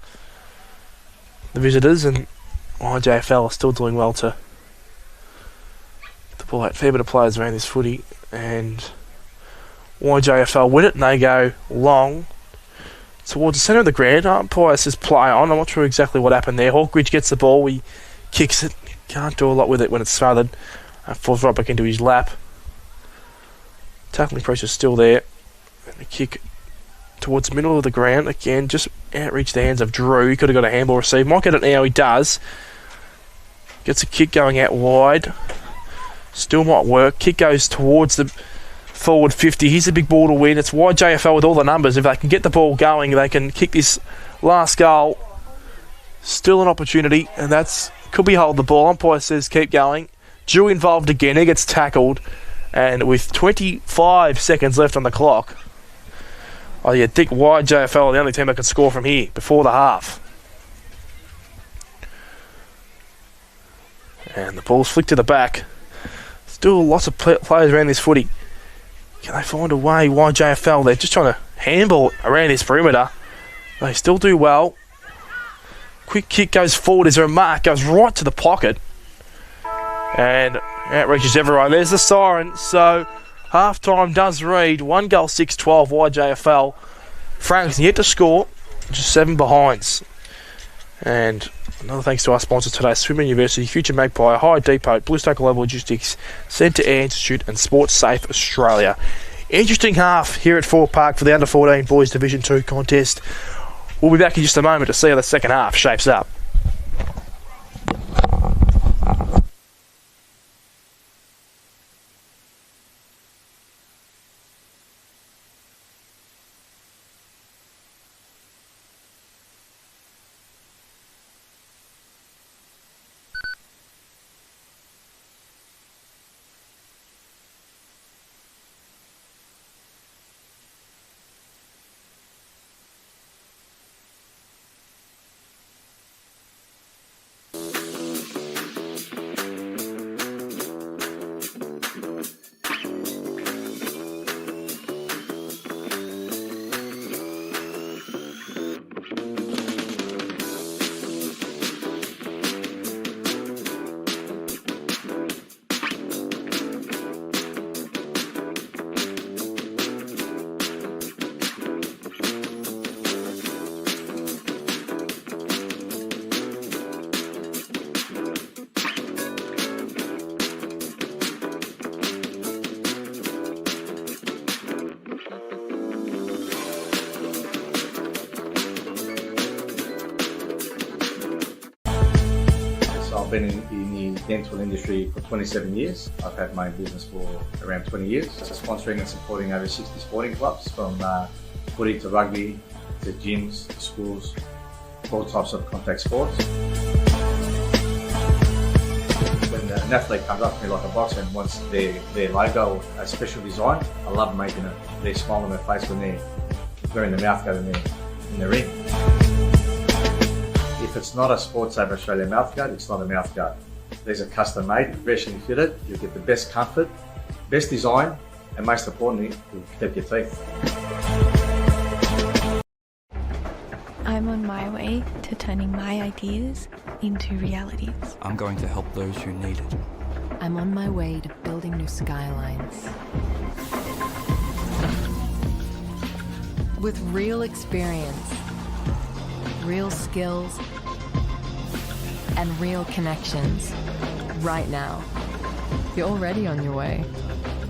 Speaker 5: The visitors, and YJFL are still doing well to pull out a fair bit of players around this footy, and YJFL win it, and they go long towards the centre of the ground. Umpire says play on. I'm not sure exactly what happened there. Hawkridge gets the ball, he kicks it, can't do a lot with it when it's smothered, falls right back into his lap. Tackling pressure's still there, and the kick towards the middle of the ground again, just outreach the hands of Drew. He could have got a handball receive, might get it now, he does. Gets a kick going out wide, still might work. Kick goes towards the forward 50. Here's a big ball to win. It's YJFL with all the numbers. If they can get the ball going, they can kick this last goal. Still an opportunity, and that's could be hold the ball. Umpire says keep going. Drew involved again. He gets tackled, and with 25 seconds left on the clock, you'd think YJFL are the only team that can score from here before the half. And the ball's flicked to the back. Still lots of players around this footy. Can they find a way? YJFL, they're just trying to handball around this perimeter. They still do well. Quick kick goes forward. Is there a mark? Goes right to the pocket. And outreaches everyone. There's the siren. So half-time does read 1 goal 6-12 YJFL. Frank's yet to score. Just 7 behinds. And another thanks to our sponsors today, Swimmer University, Future Magpie, High Depot, Blue Stoke Global Logistics, Centre Air Institute and Sports Safe Australia. Interesting half here at Fort Park for the Under-14 Boys Division 2 contest. We'll be back in just a moment to see how the second half shapes up.
Speaker 7: I've been in the dental industry for 27 years. I've had my own business for around 20 years. Sponsoring and supporting over 60 sporting clubs, from footy to rugby to gyms to schools, all types of contact sports. When an athlete comes up to me like a boxer and wants their logo, a special design, I love making it. They smile on their face when they're wearing the mouth guard in the ring. If it's not a Sports Safe Australia mouth guard, it's not a mouth guard. These are custom made, professionally fitted. You'll get the best comfort, best design, and most importantly, you'll protect your teeth.
Speaker 8: I'm on my way to turning my ideas into realities.
Speaker 9: I'm going to help those who need it.
Speaker 10: I'm on my way to building new skylines. With real experience, real skills, and real connections. Right now. You're already on your way.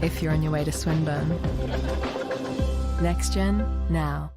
Speaker 10: If you're on your way to Swinburne. Next Gen, now.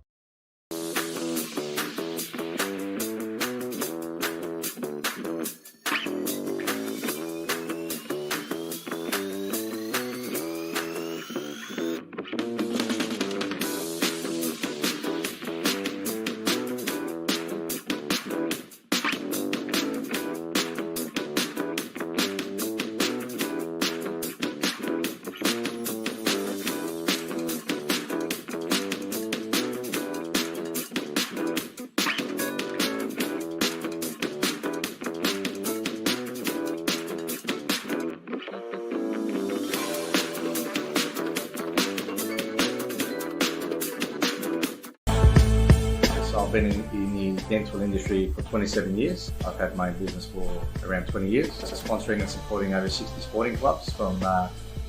Speaker 7: I've been in the dental industry for 27 years. I've had my own business for around 20 years, sponsoring and supporting over 60 sporting clubs, from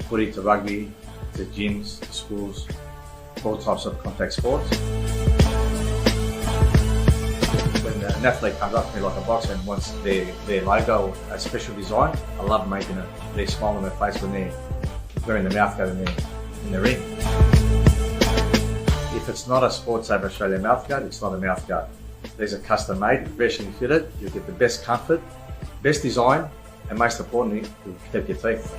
Speaker 7: footy to rugby to gyms to schools, all types of contact sports. When an athlete comes up to me like a boxer and wants their logo, a special design, I love making it. Their smile on their face when they're wearing the mouthguard in the ring. If it's not a Sports Saver Australia mouthguard, it's not a mouthguard. These are custom made, professionally fitted. You'll get the best comfort, best design, and most importantly, you'll protect your teeth.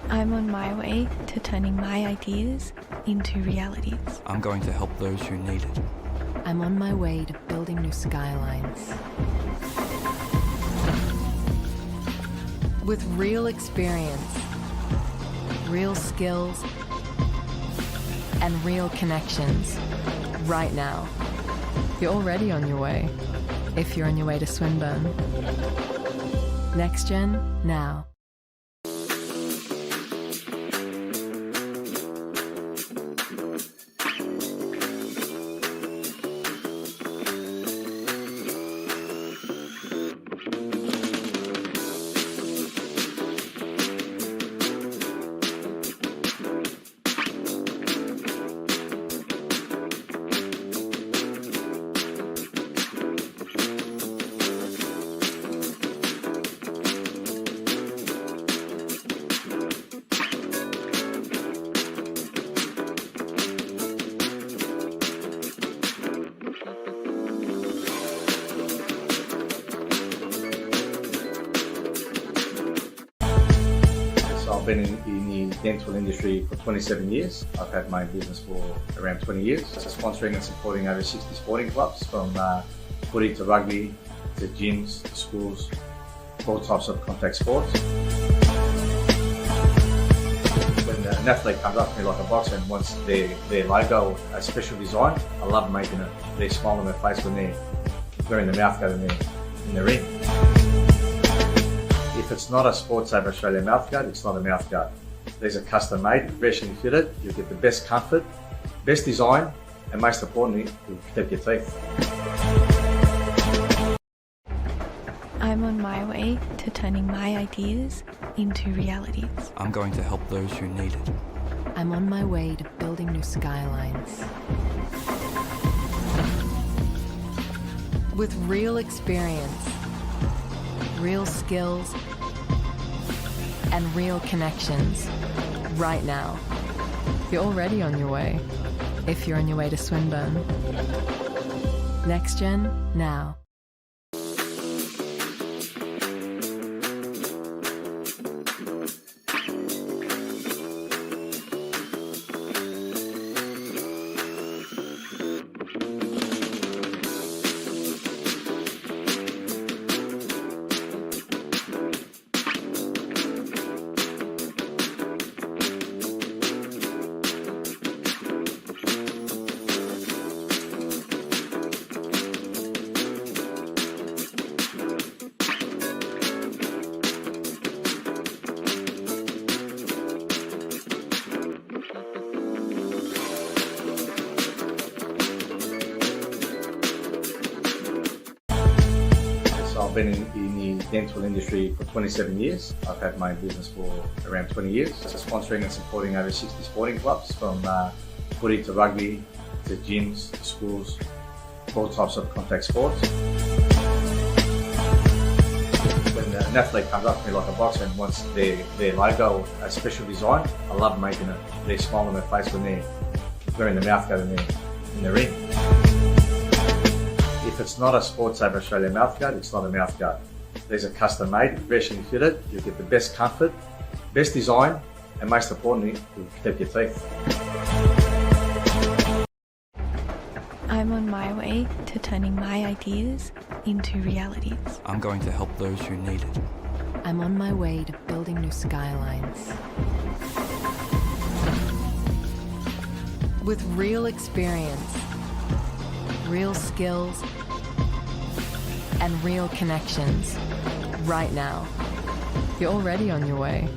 Speaker 8: I'm on my way to turning my ideas into realities.
Speaker 9: I'm going to help those who need it.
Speaker 10: I'm on my way to building new skylines. With real experience, real skills, and real connections. Right now. You're already on your way. If you're on your way to Swinburne. Next Gen, now.
Speaker 7: I've been in the dental industry for 27 years. I've had my own business for around 20 years, sponsoring and supporting over 60 sporting clubs, from footy to rugby to gyms to schools, all types of contact sports. When an athlete comes up to me like a boxer and wants their logo, a special design, I love making it. Their smile on their face when they're wearing the mouthguard in the ring. If it's not a Sports Saver Australia mouthguard, it's not a mouthguard. These are custom made, professionally fitted. You'll get the best comfort, best design, and most importantly, you'll protect your teeth.
Speaker 8: I'm on my way to turning my ideas into realities.
Speaker 9: I'm going to help those who need it.
Speaker 10: I'm on my way to building new skylines. With real experience, real skills, and real connections. Right now. You're already on your way. If you're on your way to Swinburne. Next Gen, now.
Speaker 7: I've been in the dental industry for 27 years. I've had my own business for around 20 years, sponsoring and supporting over 60 sporting clubs, from footy to rugby to gyms to schools, all types of contact sports. When an athlete comes up to me like a boxer and wants their logo, a special design, I love making it. Their smile on their face when they're wearing the mouthguard in the ring. If it's not a Sports Saver Australia mouthguard, it's not a mouthguard. These are custom made, professionally fitted. You'll get the best comfort, best design, and most importantly, you'll protect your teeth.
Speaker 8: I'm on my way to turning my ideas into realities.
Speaker 9: I'm going to help those who need it.
Speaker 10: I'm on my way to building new skylines. With real experience, real skills, and real connections. Right now. You're already on your way.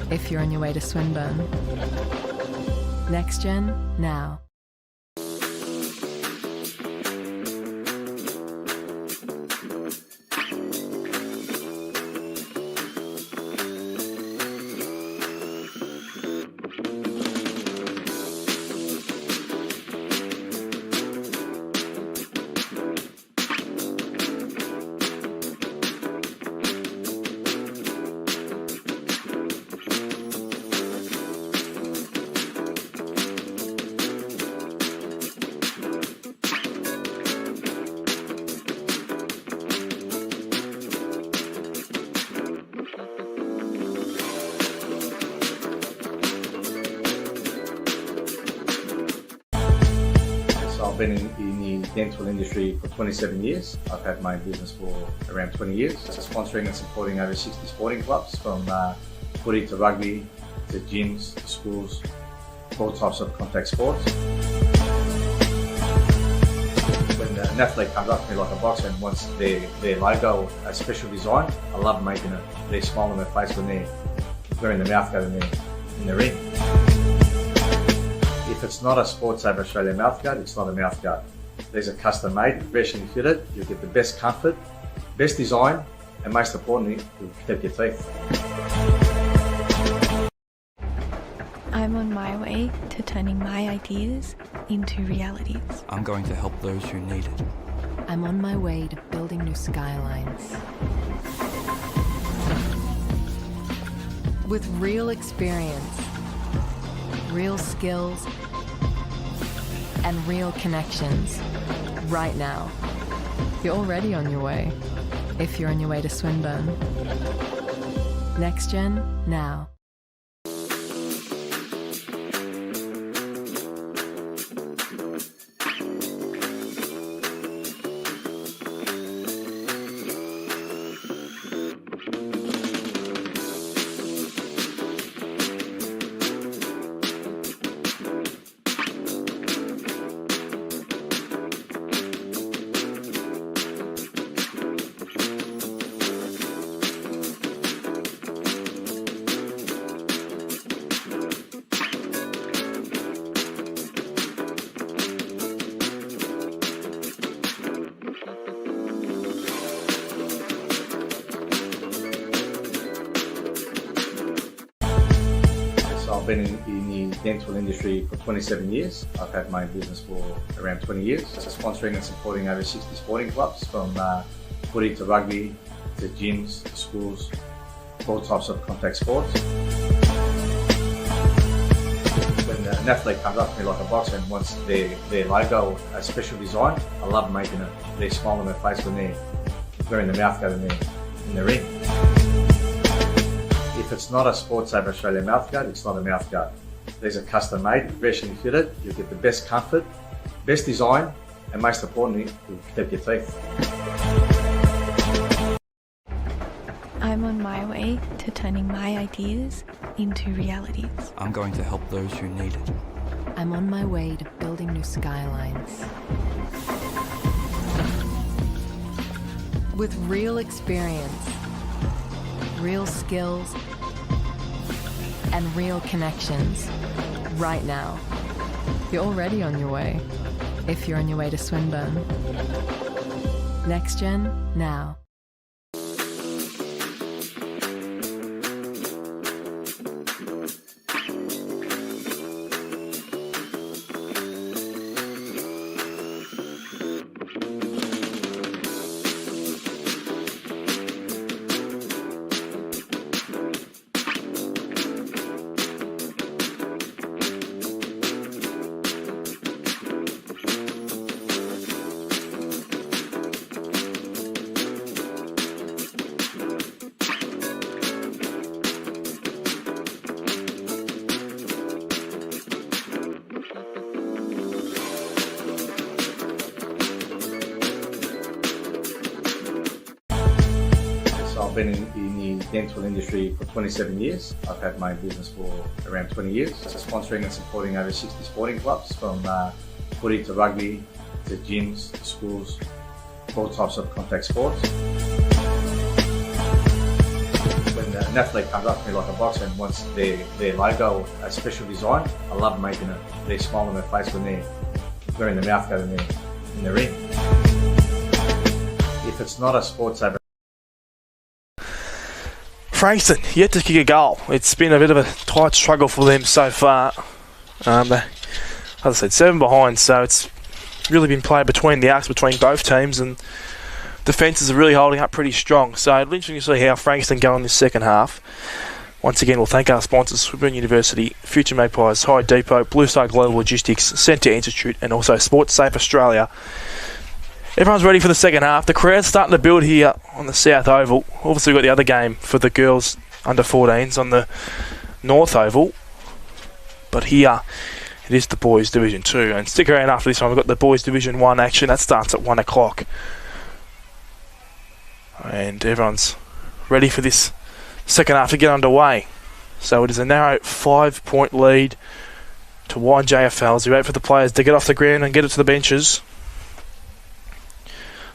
Speaker 10: If you're on your way to Swinburne. Next Gen, now.
Speaker 7: been in the dental industry for 27 years. I've had my own business for around 20 years, sponsoring and supporting over 60 sporting clubs, from footy to rugby to gyms to schools, all types of contact sports. When an athlete comes up to me like a boxer and wants their logo or a special design, I love making it. They smile on their face when they're wearing the mouthguard in the ring. If it's not a Sportsaver Australia mouthguard, it's not a mouthguard. These are custom made, professionally fitted. You'll get the best comfort, best design, and most importantly, you'll protect your teeth.
Speaker 8: I'm on my way to turning my ideas into realities.
Speaker 9: I'm going to help those who need it.
Speaker 10: I'm on my way to building new skylines. With real experience, real skills, and real connections. Right now. You're already on your way. If you're on your way to Swinburne. Next Gen, now.
Speaker 7: I've been in the dental industry for 27 years. I've had my own business for around 20 years, sponsoring and supporting over 60 sporting clubs, from footy to rugby to gyms to schools, all types of contact sports. When an athlete comes up to me like a boxer and wants their logo or a special design, I love making it. They smile on their face when they're wearing the mouthguard in the ring. If it's not a Sportsaver Australia mouthguard, it's not a mouthguard. These are custom made, professionally fitted. You'll get the best comfort, best design, and most importantly, you'll protect your teeth.
Speaker 8: I'm on my way to turning my ideas into realities.
Speaker 9: I'm going to help those who need it.
Speaker 10: I'm on my way to building new skylines. With real experience, real skills, and real connections. Right now. You're already on your way. If you're on your way to Swinburne. Next Gen, now.
Speaker 7: I've been in the dental industry for 27 years. I've had my own business for around 20 years, sponsoring and supporting over 60 sporting clubs, from footy to rugby to gyms to schools, all types of contact sports. When an athlete comes up to me like a boxer and wants their logo or a special design, I love making it. They smile on their face when they're wearing the mouthguard in the ring. If it's not a Sportsaver.
Speaker 5: Frankston yet to kick a goal. It's been a bit of a tight struggle for them so far. As I said, 7 behind, so it's really been played between the arcs between both teams, and defences are really holding up pretty strong. So it'll be interesting to see how Frankston go in this second half. Once again, we'll thank our sponsors, Swinburne University, Future Magpies, High Depot, Blue Star Global Logistics, Centre Institute, and also Sportsafe Australia. Everyone's ready for the second half. The crowd's starting to build here on the South Oval. Obviously, we've got the other game for the girls under 14s on the North Oval. But here It is the Boys Division 2. And stick around after this one. We've got the Boys Division 1 action. That starts at 1 o'clock. And everyone's ready for this second half to get underway. So it is a narrow 5-point lead to YJFL as we wait for the players to get off the ground and get it to the benches.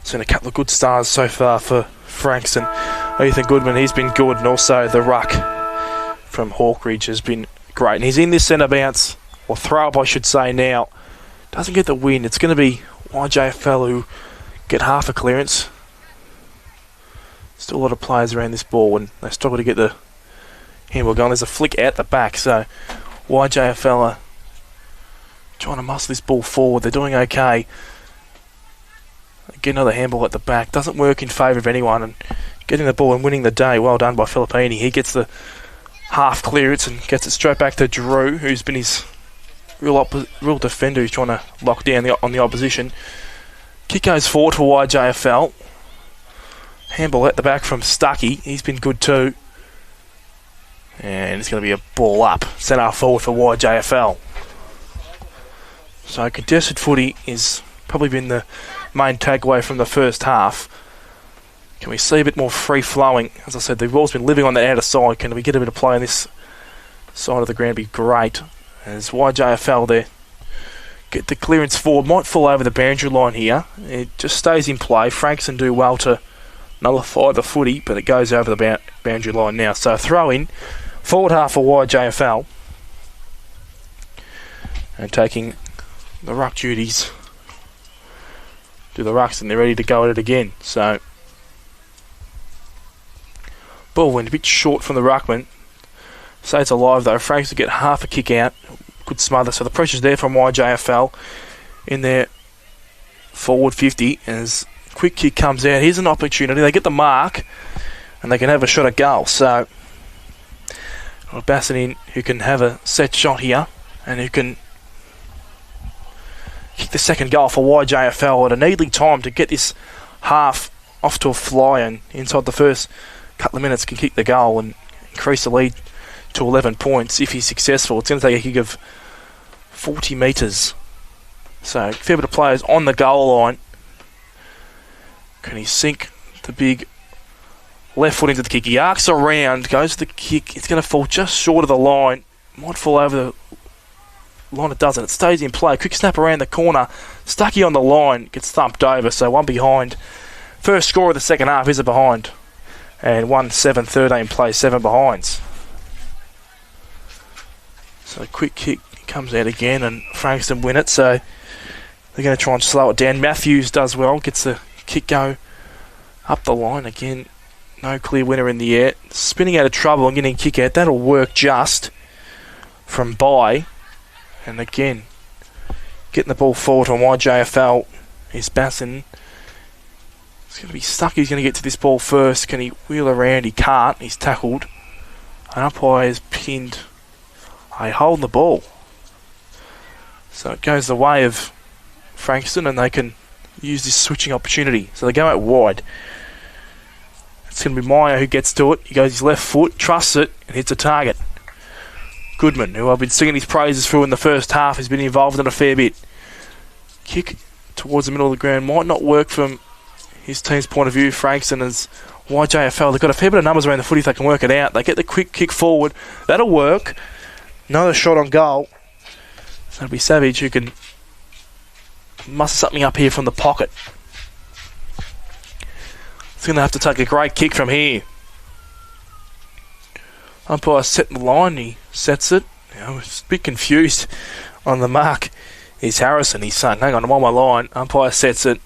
Speaker 5: Seen a couple of good stars so far for Frankston. Ethan Goodman, he's been good, and also the ruck from Hawkridge has been great. And he's in this centre bounce, or throw up I should say now. Doesn't get the win. It's going to be YJFL who get half a clearance. Still a lot of players around this ball, and they struggle to get the handball going. There's a flick out the back, so YJFL are trying to muscle this ball forward. They're doing okay. Get another handball at the back. Doesn't work in favour of anyone, and getting the ball and winning the day. Well done by Filippini. He gets the half clearance and gets it straight back to Drew, who's been his real defender, who's trying to lock down on the opposition. Kick goes forward for YJFL. Handball at the back from Stuckey. He's been good too. And it's going to be a ball up. Centre forward for YJFL. So contested footy is probably been the main takeaway from the first half. Can we see a bit more free-flowing? As I said, the ball's been living on the outer side. Can we get a bit of play on this side of the ground? Be great. As YJFL there get the clearance forward. Might fall over the boundary line here. It just stays in play. Frankston do well to nullify the footy, but it goes over the boundary line now. So throw in. Forward half for YJFL. And taking the ruck duties to the rucks, and they're ready to go at it again. So ball went a bit short from the ruckman. Stays alive though. Franks will get half a kick out. Good smother. So the pressure's there from YJFL in their forward 50 as quick kick comes out. Here's an opportunity. They get the mark and they can have a shot at goal. So Bassanin, who can have a set shot here and who can kick the second goal for YJFL at a needly time to get this half off to a fly, and inside the first couple of minutes can kick the goal and increase the lead to 11 points if he's successful. It's going to take a kick of 40 metres. So a fair bit of players on the goal line. Can he sink the big left foot into the kick? He arcs around, goes to the kick. It's going to fall just short of the line. Might fall over the line. It doesn't. It stays in play. Quick snap around the corner. Stuckey on the line. Gets thumped over. So one behind. First score of the second half is a behind. And 1-7-13 plays 7 behinds. So a quick kick comes out again and Frankston win it. So they're going to try and slow it down. Matthews does well. Gets the kick go up the line again. No clear winner in the air. Spinning out of trouble and getting a kick out. That'll work just from by. And again, getting the ball forward on YJFL is Bassin. It's going to be stuck. He's going to get to this ball first. Can he wheel around? He can't. He's tackled. And umpire has pinned a hole in the ball. So it goes the way of Frankston and they can use this switching opportunity. So they go out wide. It's going to be Meyer who gets to it. He goes his left foot, trusts it, and hits a target. Goodman, who I've been singing his praises through in the first half, has been involved in a fair bit. Kick towards the middle of the ground might not work from his team's point of view. Frankston as YJFL, they've got a fair bit of numbers around the footy if they can work it out. They get the quick kick forward. That'll work. Another shot on goal. So it'll be Savage who can muster something up here from the pocket. He's going to have to take a great kick from here. Umpire set the line. He sets it. He's a bit confused on the mark. Is Harrison. He's saying, hang on, I'm on my line. Umpire sets it.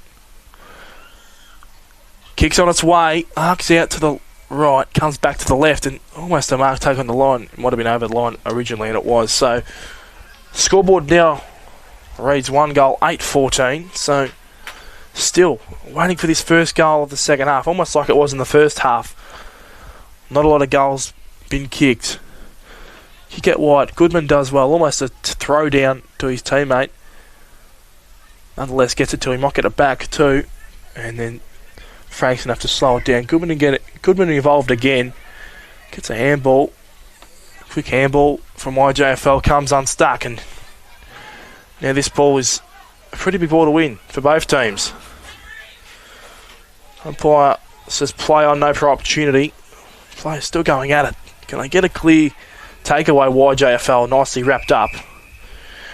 Speaker 5: Kicks on its way. Arcs out to the right. Comes back to the left. And almost a mark take on the line. It might have been over the line originally, and it was. So, scoreboard now reads 1 goal, 8-14. So, still waiting for this first goal of the second half. Almost like it was in the first half. Not a lot of goals been kicked. Kick out wide. Goodman does well. Almost a throw down to his teammate. Nonetheless, gets it to him. Might get it back too. And then Frank's going to have to slow it down. Goodman involved again. Gets a handball. Quick handball from YJFL. Comes unstuck and Now this ball is a pretty big ball to win for both teams. Umpire says play on, no prior opportunity. Players still going at it. Can they get a clear takeaway? YJFL nicely wrapped up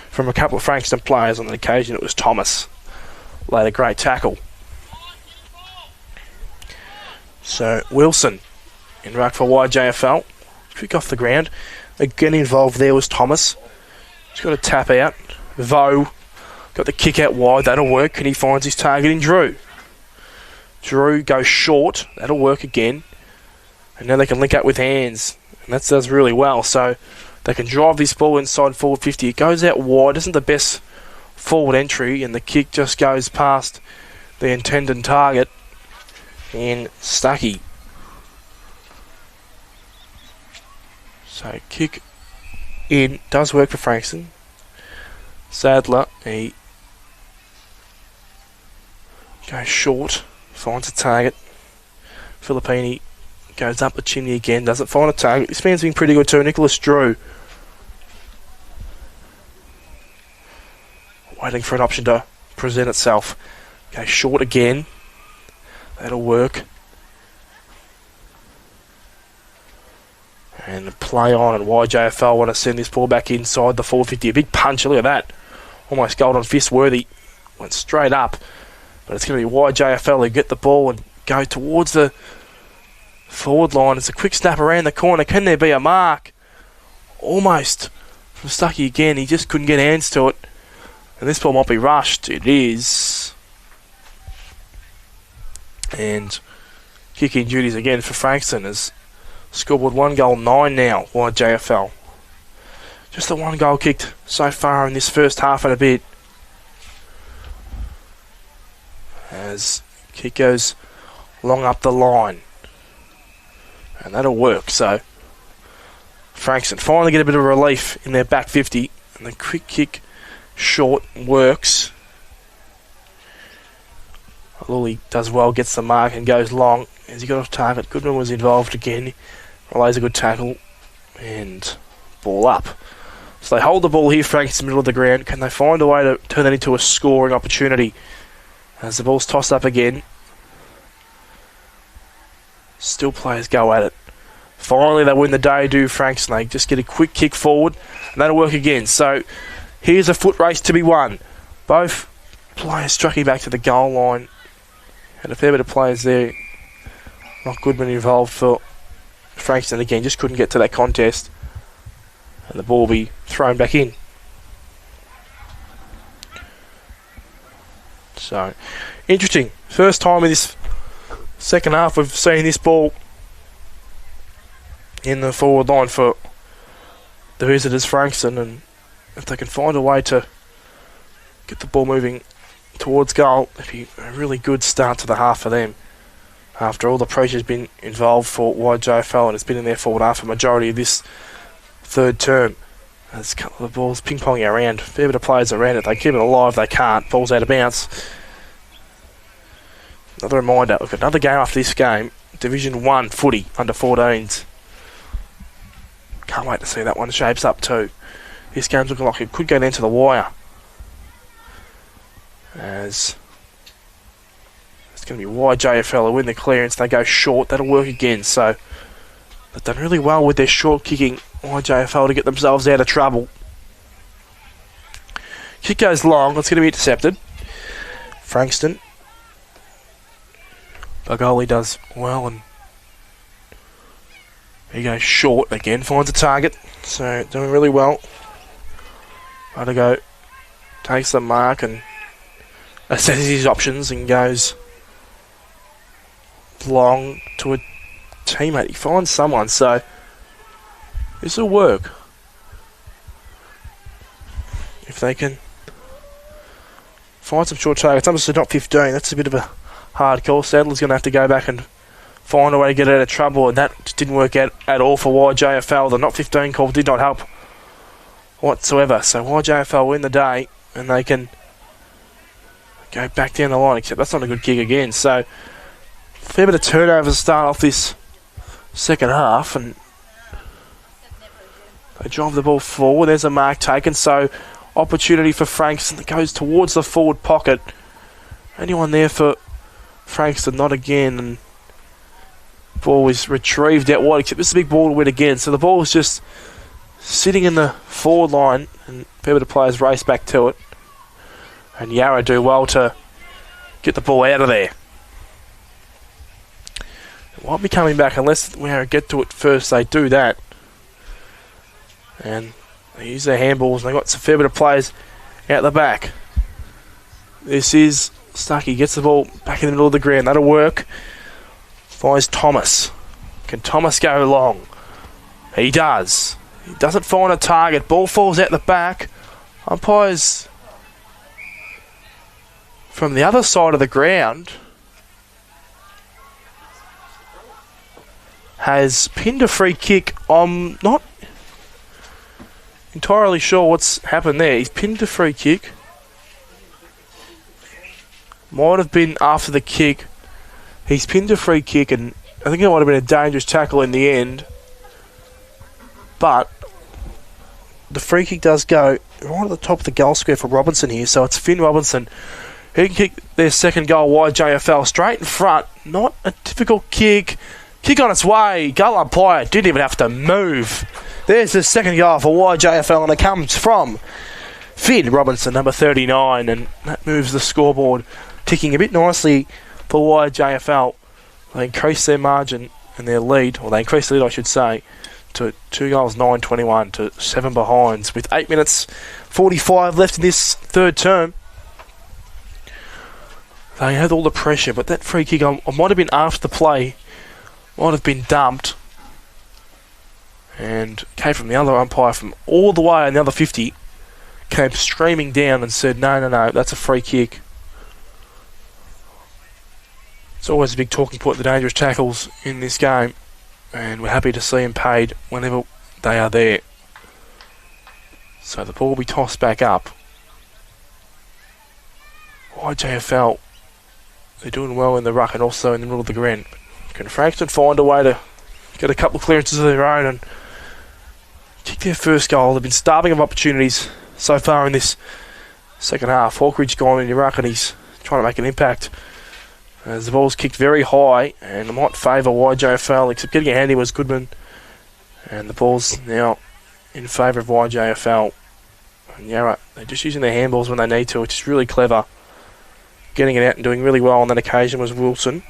Speaker 5: from a couple of Frankston players. On the occasion it was Thomas. Laid a great tackle. So Wilson in ruck for YJFL. Quick off the ground. Again involved there was Thomas. He's got a tap out. Vo got the kick out wide. That'll work. And he finds his target in Drew. Drew goes short. That'll work again. And now they can link up with hands. And that does really well. So they can drive this ball inside forward 50. It goes out wide. Isn't the best forward entry. And the kick just goes past the intended target. And Stuckey. So kick in. Does work for Frankston. Sadler, he goes short. Finds a target. Filippini goes up the chimney again. Doesn't find a target. This man's been pretty good too. Nicholas Drew. Waiting for an option to present itself. Goes short again. That'll work. And the play on, and YJFL want to send this ball back inside the 450. A big punch, look at that. Almost golden fist worthy. Went straight up. But it's going to be YJFL who get the ball and go towards the forward line. It's a quick snap around the corner. Can there be a mark? Almost from Stuckey again. He just couldn't get hands to it. And this ball might be rushed. It is. And kicking duties again for Frankston has scoreboard 1 goal, 9 now. YJFL. Just the 1 goal kicked so far in this first half and a bit. As kick goes long up the line. And that'll work. So Frankston finally get a bit of relief in their back 50. And the quick kick short works. Lully does well, gets the mark and goes long. As he got off target, Goodman was involved again. Relays a good tackle. And ball up. So they hold the ball here, Frankston, middle of the ground. Can they find a way to turn that into a scoring opportunity? As the ball's tossed up again. Still players go at it. Finally they win the day, do Frankston. They just get a quick kick forward. And that'll work again. So here's a foot race to be won. Both players strucking back to the goal line. And a fair bit of players there. Not Goodman involved for Frankston again. Just couldn't get to that contest. And the ball will be thrown back in. So, interesting. First time in this second half we've seen this ball in the forward line for the visitors, Frankston. And if they can find a way to get the ball moving towards goal, it'd be a really good start to the half for them. After all the pressure's been involved for YJFL and it's been in their forward half for majority of this third term. There's a couple of balls ping-ponging around. A fair bit of players around it. They keep it alive, they can't. Ball's out of bounds. Another reminder, we've got another game after this game. Division 1 footy, under 14s. Can't wait to see that one shapes up too. This game's looking like it could go down to the wire. As it's going to be YJFL who win the clearance. They go short. That'll work again. So they've done really well with their short kicking. YJFL to get themselves out of trouble. Kick goes long. It's going to be intercepted. Frankston. Bagoli does well and he goes short again. Finds a target. So doing really well. Go takes the mark and assesses his options and goes long to a teammate. He finds someone, so this will work. If they can find some short targets. Obviously not 15, that's a bit of a hard call. Sadler's going to have to go back and find a way to get out of trouble, and that just didn't work out at all for YJFL. The not 15 call did not help whatsoever. So YJFL win the day, and they can go back down the line, except that's not a good kick again. So fair bit of turnovers to start off this second half, and they drive the ball forward. There's a mark taken, so opportunity for Frankston that goes towards the forward pocket. Anyone there for Frankston? Not again. And ball is retrieved out wide, except this is a big ball to win again. So the ball is just sitting in the forward line, and a fair bit of players race back to it. And Yarra do well to get the ball out of there. It won't be coming back unless Yarra get to it first. They do that. And they use their handballs, and they got a fair bit of players out the back. This is Stuckey, gets the ball back in the middle of the ground. That'll work. Finds Thomas. Can Thomas go long? He does. He doesn't find a target. Ball falls out the back. Umpires from the other side of the ground has pinned a free kick. I'm not entirely sure what's happened there. He's pinned a free kick. Might have been after the kick. He's pinned a free kick, and I think it might have been a dangerous tackle in the end. But the free kick does go right at the top of the goal square for Robinson here. So it's Finn Robinson. He can kick their second goal, YJFL, straight in front. Not a difficult kick. Kick on its way. Goal umpire didn't even have to move. There's the second goal for YJFL, and it comes from Finn Robinson, number 39. And that moves the scoreboard ticking a bit nicely for YJFL. They increase their margin and their lead, or they increase the lead, I should say, to 2 goals, 9-21 to 7 behinds with 8 minutes 45 left in this third term. They had all the pressure, but that free kick I might have been after the play, might have been dumped, and came from the other umpire from all the way on the other 50, came streaming down and said, no, that's a free kick. It's always a big talking point, the dangerous tackles in this game, and we're happy to see them paid whenever they are there. So the ball will be tossed back up. YJFL, they're doing well in the ruck and also in the middle of the ground. Can Frankston find a way to get a couple of clearances of their own and kick their first goal? They've been starving of opportunities so far in this second half. Hawkridge gone in the ruck, and he's trying to make an impact. As the ball's kicked very high, and it might favour YJFL, except getting a handy was Goodman. And the ball's now in favour of YJFL. And Yarra, they're just using their handballs when they need to, which is really clever. Getting it out and doing really well on that occasion was Wilson.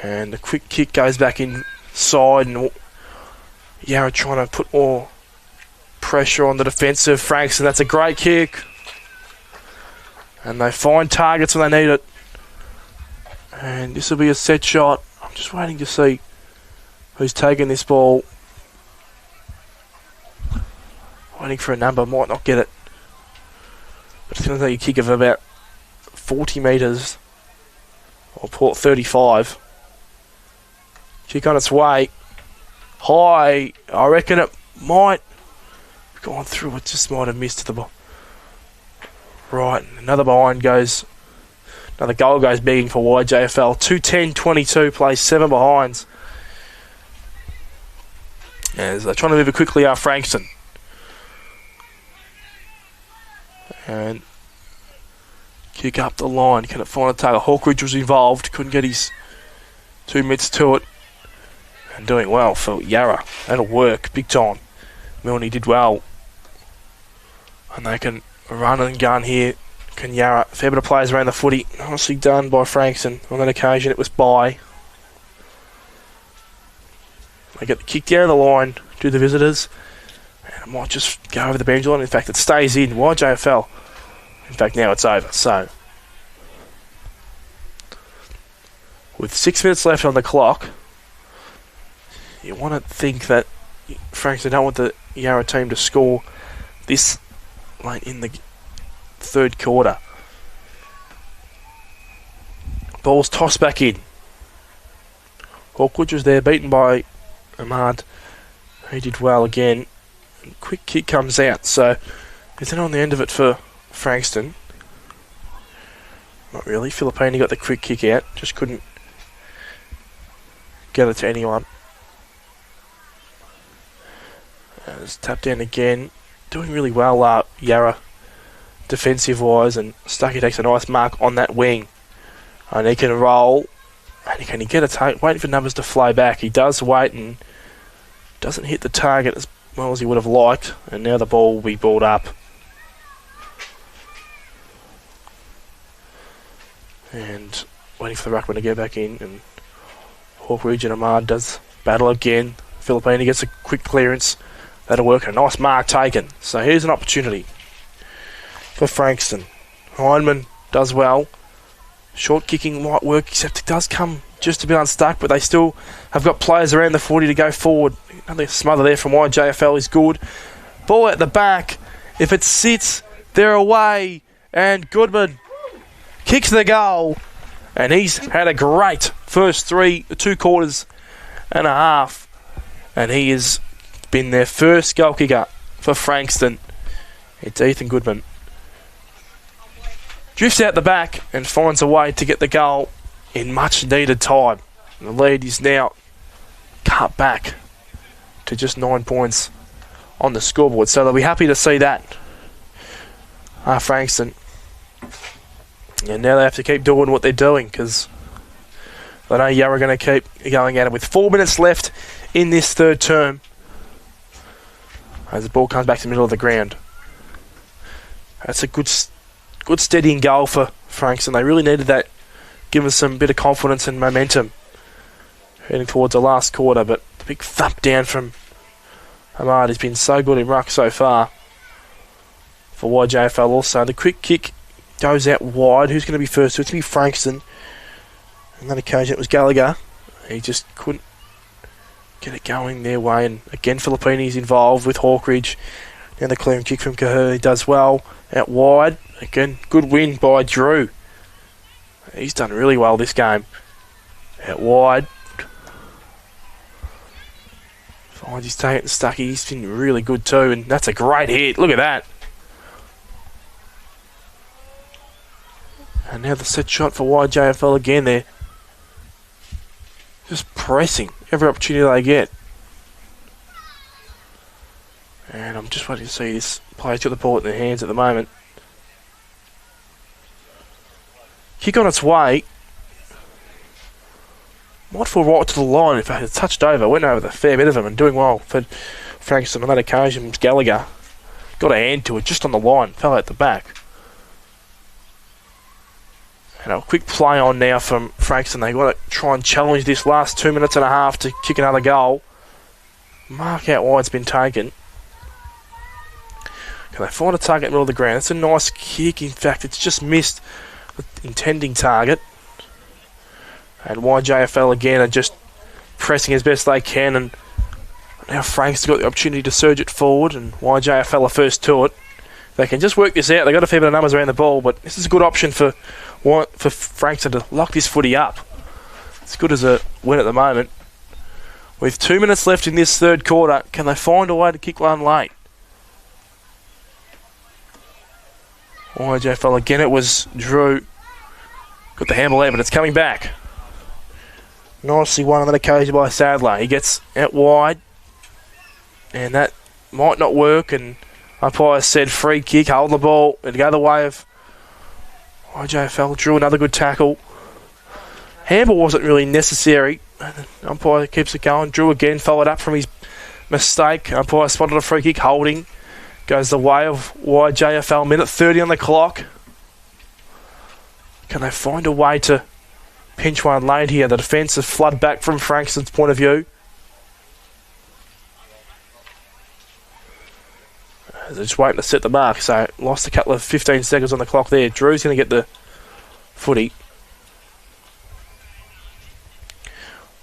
Speaker 5: And the quick kick goes back inside, and Yarra trying to put more pressure on the defensive. Frankston, that's a great kick. And they find targets when they need it. And this will be a set shot. I'm just waiting to see who's taking this ball. Waiting for a number, might not get it. But it's going to take a kick of about 40 metres. Or port 35. Kick on its way. High. I reckon it might have gone through. It just might have missed the ball. Right, another goal goes begging for YJFL. 2:10-22, plays 7 behinds. As they're trying to move it quickly are Frankston. And kick up the line. Can it find a target? Hawkridge was involved, couldn't get his 2 mitts to it. And doing well for Yarra. That'll work big time. Milne did well. And they can run and gun here. Can Yarra. A fair bit of players around the footy. Nicely done by Frankston. On that occasion it was by. They get the kick down the line to the visitors. And it might just go over the boundary line. In fact, it stays in. YJFL. In fact, now it's over. So, with 6 minutes left on the clock, you want to think that Frankston don't want the Yarra team to score this late in the third quarter. Ball's tossed back in. Hawkridge was there, beaten by Ahmad. He did well again. And quick kick comes out, so is it on the end of it for Frankston? Not really. Filippini got the quick kick out, just couldn't get it to anyone. It's tapped in again doing really well, Yarra, defensive-wise, and Stuckey takes a nice mark on that wing. And he can roll, and can he get a target? Waiting for numbers to flow back. He does wait and doesn't hit the target as well as he would have liked, and now the ball will be balled up. And waiting for the ruckman to get back in, and Hawkridge and Ahmad does battle again. Filipini gets a quick clearance. That'll work. A nice mark taken. So here's an opportunity for Frankston. Hindman does well. Short kicking might work, except it does come just a bit unstuck, but they still have got players around the 40 to go forward. Another smother there from YJFL is good. Ball at the back. If it sits, they're away. And Goodman kicks the goal. And he's had a great first 2 quarters and a half. And he has been their first goal kicker for Frankston. It's Ethan Goodman. Drifts out the back and finds a way to get the goal in much needed time. And the lead is now cut back to just 9 points on the scoreboard. So they'll be happy to see that. Frankston. And now they have to keep doing what they're doing, because they know Yarra are going to keep going at it with 4 minutes left in this third term. As the ball comes back to the middle of the ground. That's a good steadying goal for Frankston. They really needed that. Give us some bit of confidence and momentum heading towards the last quarter. But the big thump down from Ahmad has been so good in ruck so far for YJFL also. The quick kick goes out wide. Who's going to be first? So it's going to be Frankston. On that occasion it was Gallagher. He just couldn't get it going their way. And again, Filipini's involved with Hawkridge. Now the clearing kick from Cahir. He does well. Out wide. Again, good win by Drew. He's done really well this game. Out wide. Finds he's taking it Stuckey. He's been really good too. And that's a great hit. Look at that. And now the set shot for YJFL again there. Just pressing every opportunity they get. And I'm just waiting to see this player's got the ball in their hands at the moment. Kick on its way. Might fall right to the line. If it had touched over, went over with a fair bit of them and doing well for Frankston on that occasion. Gallagher got a hand to it just on the line, fell out the back. And a quick play on now from Frankston. They've got to try and challenge this last 2 minutes and a half to kick another goal. Mark out wide's been taken. Can they find a target in the middle of the ground? It's a nice kick. In fact, it's just missed the intending target. And YJFL again are just pressing as best they can. And now Frank's got the opportunity to surge it forward. And YJFL are first to it. They can just work this out. They've got a fair bit of numbers around the ball. But this is a good option for Frankston to lock this footy up. It's good as a win at the moment. With 2 minutes left in this third quarter, can they find a way to kick one late? YJFL again, it was Drew. Got the handle there, but it's coming back. Nicely won on that occasion by Sadler. He gets out wide. And that might not work. And umpire said free kick, hold the ball. And go the way of YJFL. Drew another good tackle. Handball wasn't really necessary. Umpire keeps it going. Drew again followed up from his mistake. Umpire spotted a free kick, holding. Goes the way of YJFL. Minute 30 on the clock. Can they find a way to pinch one late here? The defence has flooded back from Frankston's point of view. They're just waiting to set the mark. So lost a couple of 15 seconds on the clock there. Drew's going to get the footy.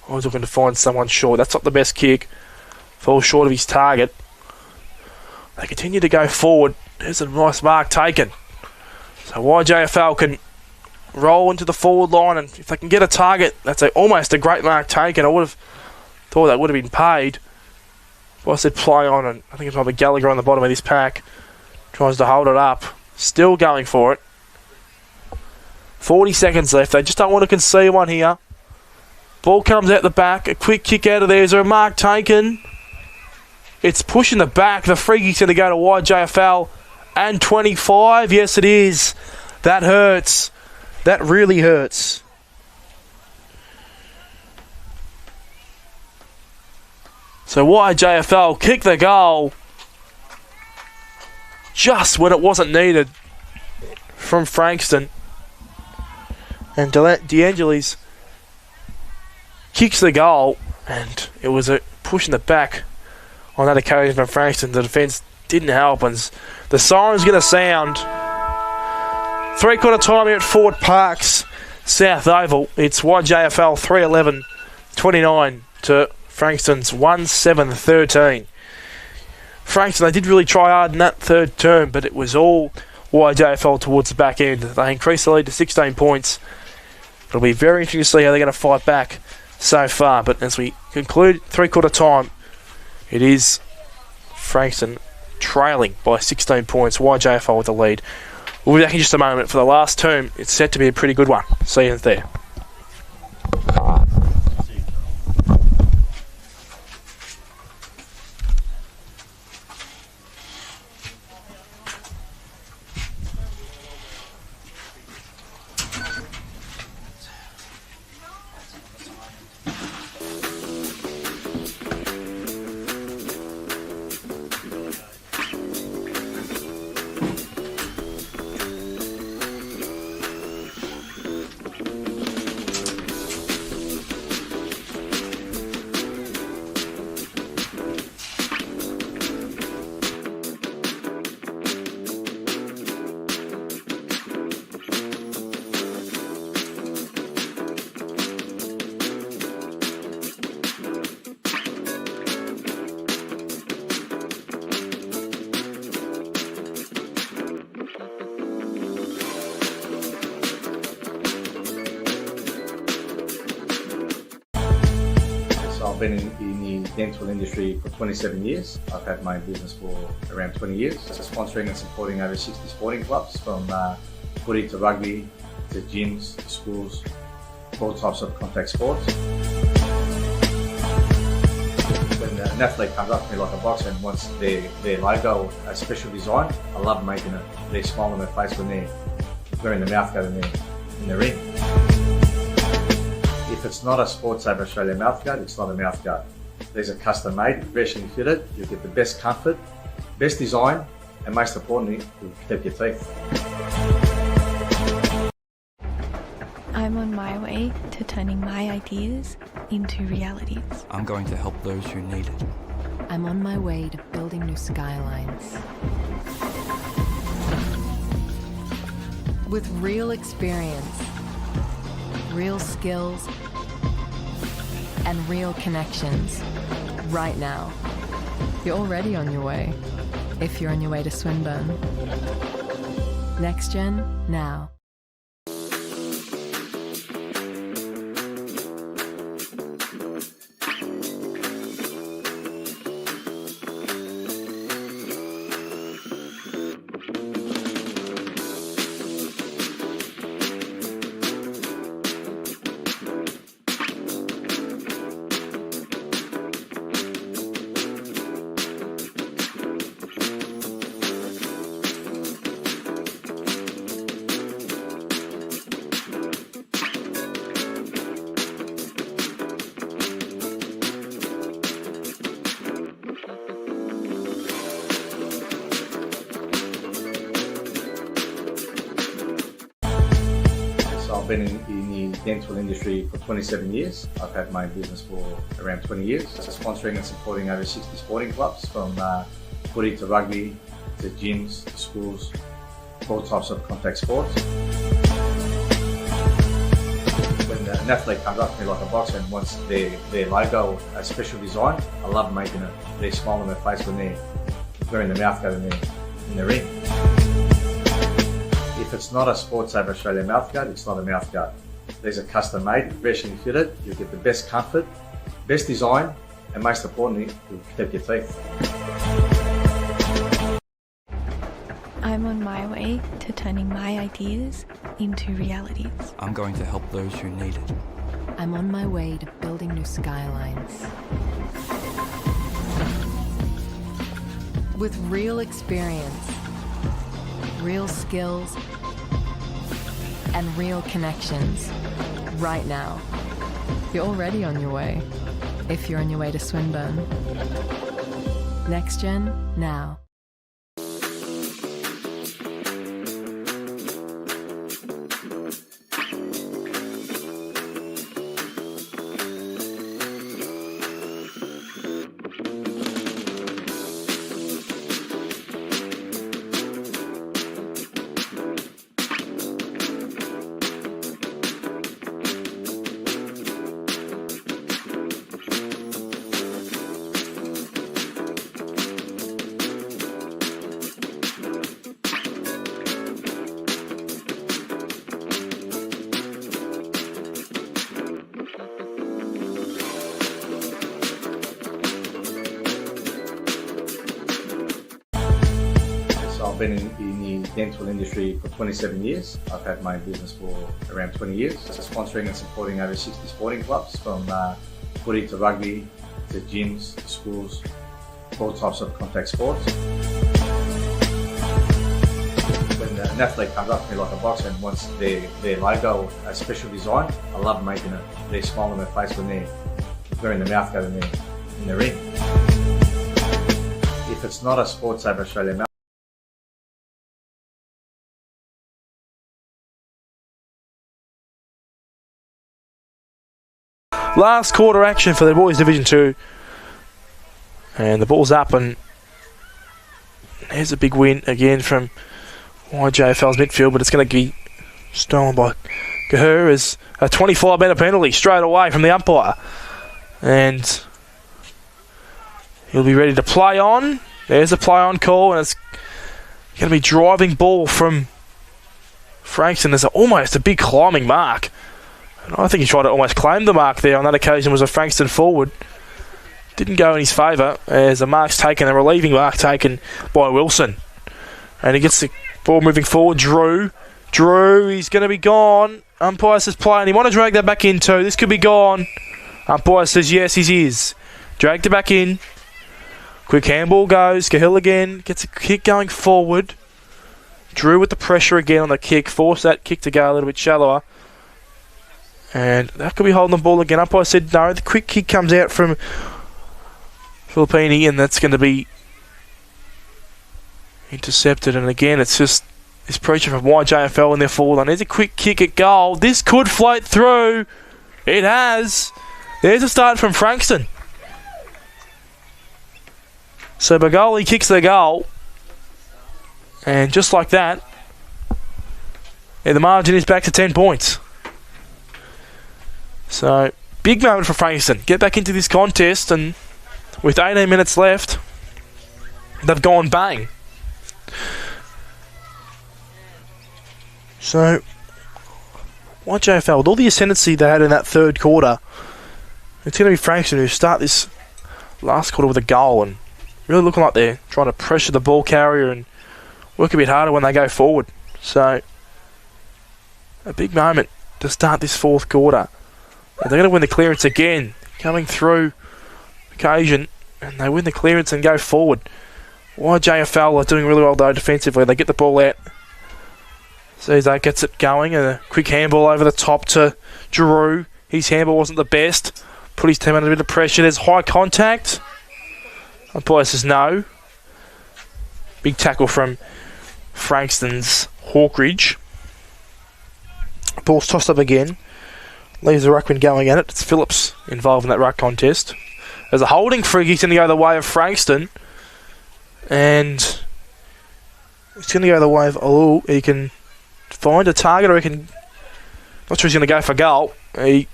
Speaker 5: I was looking to find someone short. That's not the best kick. Falls short of his target. They continue to go forward. There's a nice mark taken. So YJFL can roll into the forward line, and if they can get a target, that's almost a great mark taken. I would have thought that would have been paid. But I said play on, and I think it's probably Gallagher on the bottom of this pack. Tries to hold it up. Still going for it. 40 seconds left. They just don't want to concede one here. Ball comes out the back. A quick kick out of there. Is there a mark taken? It's pushing the back. The free kick's going to go to YJFL. And 25. Yes, it is. That hurts. That really hurts. So YJFL kick the goal just when it wasn't needed from Frankston. And DeAngelis kicks the goal, and it was a push in the back on that occasion from Frankston. The defence didn't help, and the siren's going to sound. 3/4 time here at Ford Parks, South Oval. It's YJFL 3-11-29 to Frankston's 1-7-13. Frankston, they did really try hard in that third term, but it was all YJFL towards the back end. They increased the lead to 16 points. It'll be very interesting to see how they're going to fight back so far. But as we conclude 3/4 time, it is Frankston trailing by 16 points. YJFL with the lead. We'll be back in just a moment for the last term. It's set to be a pretty good one. See you there.
Speaker 7: I've been in the dental industry for 27 years. I've had my own business for around 20 years. Sponsoring and supporting over 60 sporting clubs, from footy to rugby to gyms to schools, all types of contact sports. When an athlete comes up to me like a boxer and wants their logo, a special design, I love making it. They smile on their face when they're wearing the mouth guard in the ring. If it's not a Sports Saver Australia mouth guard, it's not a mouth guard. These are custom made, professionally fitted. You'll get the best comfort, best design, and most importantly, you'll protect your teeth.
Speaker 8: I'm on my way to turning my ideas into realities.
Speaker 9: I'm going to help those who need it.
Speaker 10: I'm on my way to building new skylines. With real experience, real skills, and real connections. Right now. You're already on your way, if you're on your way to Swinburne. Next Gen, now.
Speaker 7: I've been in the dental industry for 27 years. I've had my own business for around 20 years. Sponsoring and supporting over 60 sporting clubs, from footy to rugby to gyms to schools, all types of contact sports. When an athlete comes up to me like a boxer and wants their logo, a special design, I love making it. They smile on their face when they're wearing the mouth guard in the ring. If it's not a Sports Saver Australia mouth guard, it's not a mouth guard. These are custom made, professionally fitted. You'll get the best comfort, best design, and most importantly, you'll protect your teeth.
Speaker 8: I'm on my way to turning my ideas into realities.
Speaker 9: I'm going to help those who need it.
Speaker 10: I'm on my way to building new skylines. with real experience, real skills, and real connections right now. You're already on your way, if you're on your way to Swinburne. Next Gen, now.
Speaker 7: I've been in the dental industry for 27 years. I've had my own business for around 20 years. Sponsoring and supporting over 60 sporting clubs, from footy to rugby to gyms to schools, all types of contact sports. When an athlete comes up to me like a boxer and wants their logo, a special design, I love making it. They smile on their face when they're wearing the mouth guard in the ring. If it's not a Sports Saver Australia
Speaker 5: Last quarter action for the boys Division 2. And the ball's up, and here's a big win again from YJFL's midfield, but it's going to be stolen by Gahur as a 25-metre penalty straight away from the umpire. And he'll be ready to play on. There's a play on call, and it's going to be driving ball from Frankston. There's almost a big climbing mark. I think he tried to almost claim the mark there on that occasion. Was a Frankston forward. Didn't go in his favour as a mark's taken, a relieving mark taken by Wilson. And he gets the ball moving forward. Drew, he's going to be gone. Umpire says play, and he want to drag that back in too. This could be gone. Umpire says yes, he is. Dragged it back in. Quick handball goes. Cahill again. Gets a kick going forward. Drew with the pressure again on the kick. Forced that kick to go a little bit shallower. And that could be holding the ball again. Umpire said no. The quick kick comes out from Filippini, and that's going to be intercepted. And again, it's just this pressure from YJFL in their forward line. There's a quick kick at goal. This could float through. It has. There's a start from Frankston. So Bagoli kicks the goal. And just like that, the margin is back to 10 points. So, big moment for Frankston. Get back into this contest, and with 18 minutes left, they've gone bang. So, YJFL, with all the ascendancy they had in that third quarter, it's going to be Frankston who start this last quarter with a goal, and really looking like they're trying to pressure the ball carrier and work a bit harder when they go forward. So, a big moment to start this fourth quarter. They're going to win the clearance again, coming through occasion, and they win the clearance and go forward. YJFL are doing really well though defensively. They get the ball out. Cesar gets it going, and a quick handball over the top to Drew. His handball wasn't the best. Put his team under a bit of pressure. There's high contact. Umpire says no. Big tackle from Frankston's Hawkridge. Ball's tossed up again. Leaves the ruckman going at it. It's Phillips involved in that ruck contest. There's a holding free kick going to go the way of Frankston. And it's going to go the way of he can find a target, or he can... Not sure he's going to go for goal. He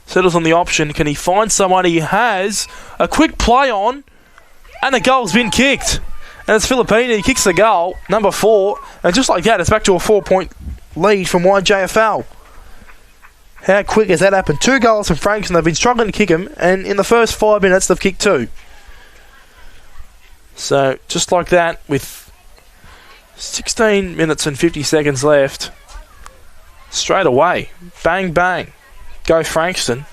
Speaker 5: settles on the option. Can he find someone? He has a quick play on, and the goal's been kicked. And it's Filippini. He kicks the goal, number 4. And just like that, it's back to a 4-point lead from YJFL. How quick has that happened? 2 goals from Frankston. They've been struggling to kick him, and in the first 5 minutes, they've kicked 2. So, just like that, with 16 minutes and 50 seconds left, straight away, bang, bang, go Frankston.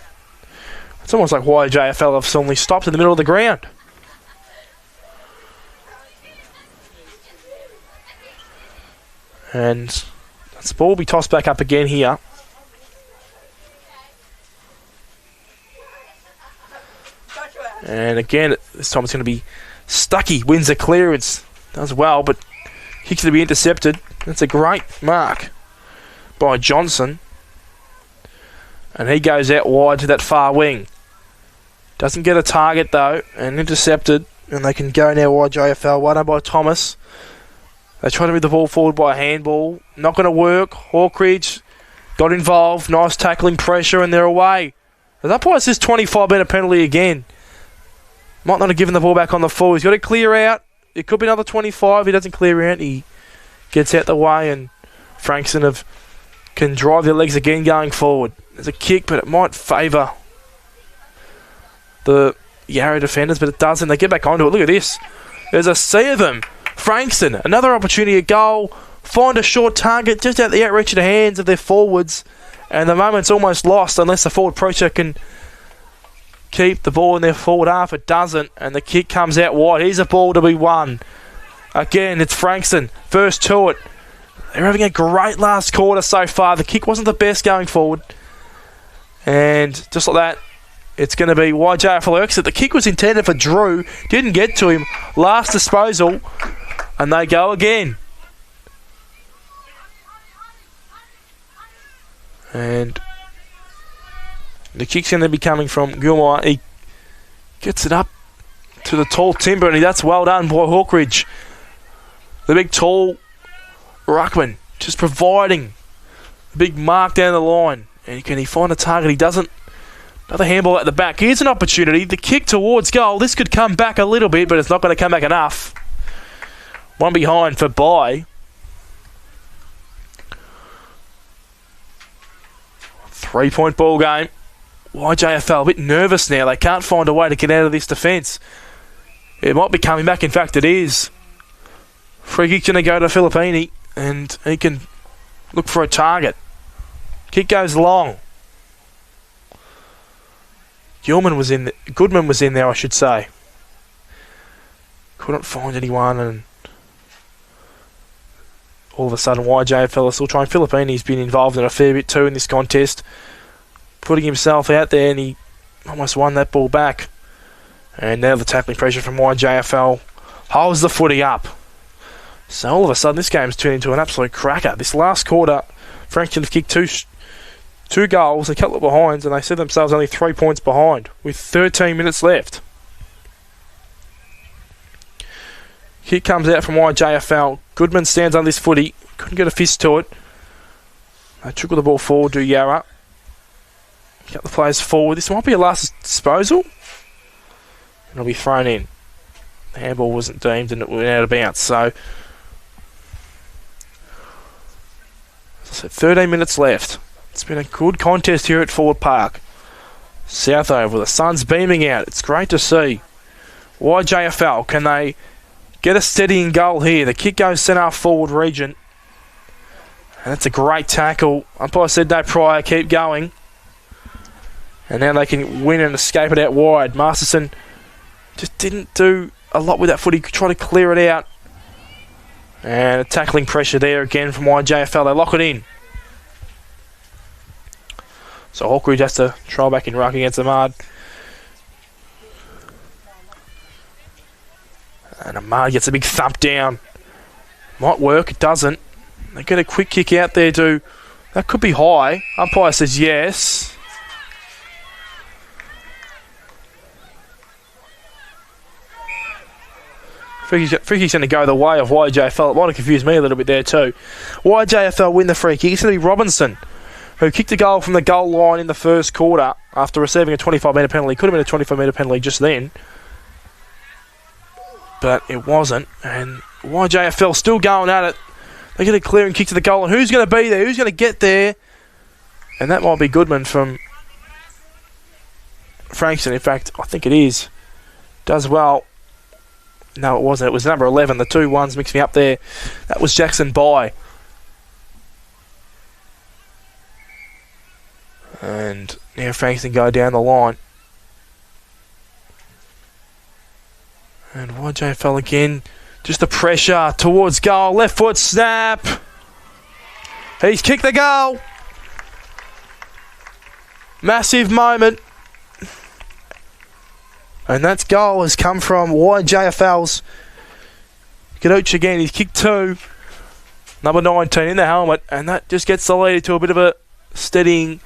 Speaker 5: It's almost like YJFL have suddenly stopped in the middle of the ground. And the ball will be tossed back up again here. And again, this time it's going to be Stuckey. Wins the clearance. Does well, but kicks to be intercepted. That's a great mark by Johnson. And he goes out wide to that far wing. Doesn't get a target though, and intercepted. And they can go now YJFL. One by Thomas. They try to move the ball forward by a handball. Not going to work. Hawkridge got involved. Nice tackling pressure, and they're away. The umpire says 25-minute penalty again. Might not have given the ball back on the full. He's got to clear out. It could be another 25. He doesn't clear out. He gets out the way, and Frankson can drive their legs again going forward. There's a kick, but it might favour the Yarra defenders, but it doesn't. They get back onto it. Look at this. There's a sea of them. Frankson, another opportunity at goal. Find a short target just out the outreach of the hands of their forwards, and the moment's almost lost unless the forward pressure can keep the ball in their forward half. It doesn't, and the kick comes out wide. Here's a ball to be won. Again, it's Frankson. First to it. They're having a great last quarter so far. The kick wasn't the best going forward. And just like that, it's going to be YJFL exit. The kick was intended for Drew. Didn't get to him. Last disposal. And they go again. And the kick's going to be coming from Gilmore. He gets it up to the tall timber, and that's well done by Hawkridge. The big tall ruckman just providing a big mark down the line. And can he find a target? He doesn't. Another handball at the back. Here's an opportunity. The kick towards goal. This could come back a little bit, but it's not going to come back enough. One behind for Bye. 3-point ball game. YJFL a bit nervous now. They can't find a way to get out of this defence. It might be coming back. In fact, it is. Free kick's going to go to Filippini, and he can look for a target. Kick goes long. Goodman was in there, I should say. Couldn't find anyone, and all of a sudden YJFL are still trying. Filippini's been involved in a fair bit too in this contest, putting himself out there, and he almost won that ball back. And now the tackling pressure from YJFL holds the footy up. So all of a sudden this game's turned into an absolute cracker. This last quarter, Frankton have kicked two goals, a couple of behinds, and they set themselves only 3 points behind with 13 minutes left. Kick comes out from YJFL. Goodman stands on this footy. Couldn't get a fist to it. They trickle the ball forward to Yarra. Get the players forward. This might be a last disposal. It'll be thrown in. The handball wasn't deemed and it went out of bounds. So 13 minutes left. It's been a good contest here at Ford Park. Southover, the sun's beaming out. It's great to see. YJFL, can they get a steadying goal here? The kick goes centre forward region. And that's a great tackle. Umpire said no prior, keep going. And now they can win and escape it out wide. Masterson just didn't do a lot with that foot. He tried to clear it out. And a tackling pressure there again from YJFL. They lock it in. So Hawkridge has to try back in ruck against the mud. And Ahmad gets a big thump down. Might work, it doesn't. They get a quick kick out there to... That could be high. Umpire says yes. Free kick's going to go the way of YJFL. It might have confused me a little bit there too. YJFL win the free kick. It's going to be Robinson, who kicked a goal from the goal line in the first quarter after receiving a 25-metre penalty. Could have been a 25-metre penalty just then, but it wasn't. And YJFL still going at it. They get a clearing kick to the goal, and who's going to be there? Who's going to get there? And that might be Goodman from Frankston. In fact, I think it is. Does well. No, it wasn't. It was number 11. The 2 1s mixed me up there. That was Jackson Bye. And now Frankston go down the line. And YJFL again. Just the pressure towards goal. Left foot snap. He's kicked the goal. Massive moment. And that goal has come from YJFL's Gaduch again. He's kicked 2. Number 19 in the helmet. And that just gets the lead to a bit of a steadying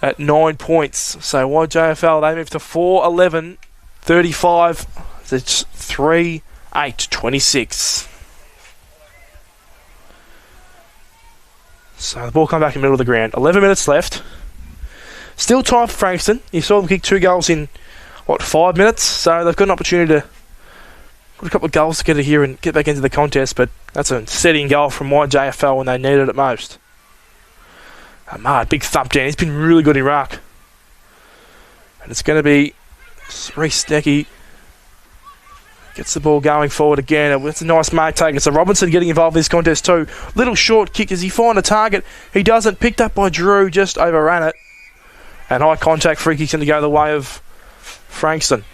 Speaker 5: at 9 points. So YJFL, they move to 4-11-35. It's 3-8-26. So the ball comes back in the middle of the ground. 11 minutes left. Still time for Frankston. You saw them kick 2 goals in, 5 minutes? So they've got an opportunity to put a couple of goals together here and get back into the contest, but that's a setting goal from YJFL when they needed it most. Ahmad, big thump down. He's been really good in ruck. And it's going to be Reece Stecky. Gets the ball going forward again. It's a nice mark take. It's a Robinson getting involved in this contest too. Little short kick. Does he find a target? He doesn't. Picked up by Drew. Just overran it. And high contact free kick's going to go the way of Frankston.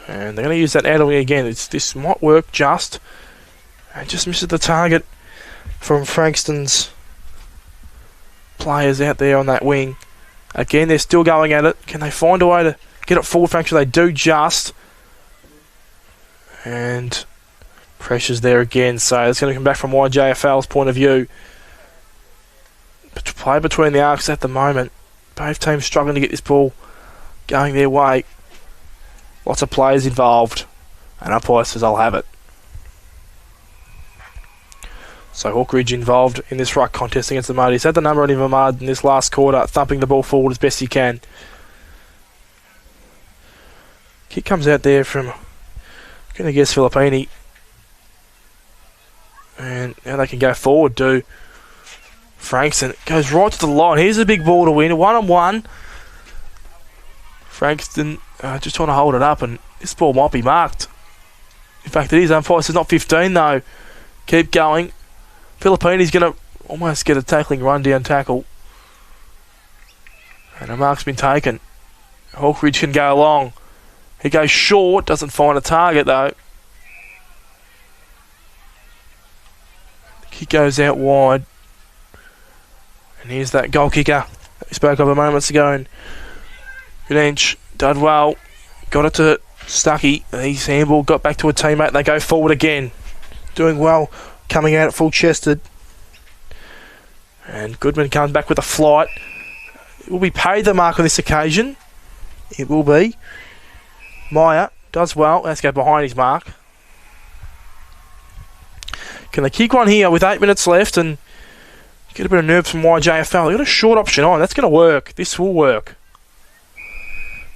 Speaker 5: And they're going to use that out again. This might work just. And just misses the target from Frankston's players out there on that wing. Again, they're still going at it. Can they find a way to get it forward, Frankston? They do just. And pressure's there again. So it's going to come back from YJFL's point of view. Play between the arcs at the moment. Both teams struggling to get this ball going their way. Lots of players involved. And umpire says, I'll have it. So Hawkridge involved in this ruck contest against the Mud. He's had the number on him, Ahmad, in this last quarter, thumping the ball forward as best he can. Kick comes out there from, I'm going to guess, Filippini. And now they can go forward to Frankston. Goes right to the line. Here's a big ball to win. 1-on-1. Frankston just trying to hold it up, and this ball might be marked. In fact, it is. Umpire says not 15 though. Keep going. Filippini's going to almost get a tackling run-down tackle. And a mark's been taken. Hawkridge can go long. He goes short, doesn't find a target though. The kick goes out wide. And here's that goal kicker that we spoke of a moment ago. And Gadench did well. Got it to Stuckey. He's handball, got back to a teammate. They go forward again. Doing well. Coming out at full chested. And Goodman comes back with a flight. It will be paid the mark on this occasion. It will be. Meyer does well. Let's go behind his mark. Can they kick one here with 8 minutes left and get a bit of nerves from YJFL? They've got a short option on. That's going to work. This will work.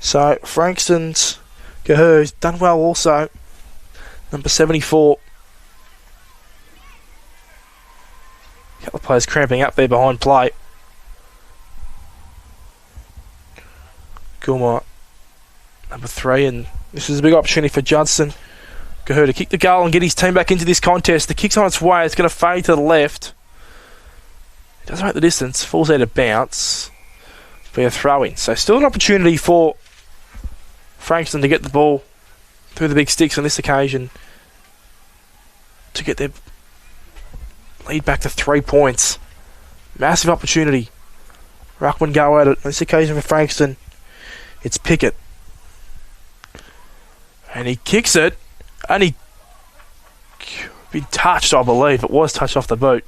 Speaker 5: So Frankston's Gaher's done well also. Number 74. A couple of players cramping up there behind play. Gilmore, number 3, and this is a big opportunity for Judson Gaher to kick the goal and get his team back into this contest. The kick's on its way. It's going to fade to the left. It doesn't make the distance. Falls out of bounce. Be a throw-in. So still an opportunity for Frankston to get the ball through the big sticks on this occasion to get their lead back to 3 points. Massive opportunity. Ruckman go at it. On this occasion for Frankston, it's Pickett. And he kicks it. And he been touched, I believe. It was touched off the boot.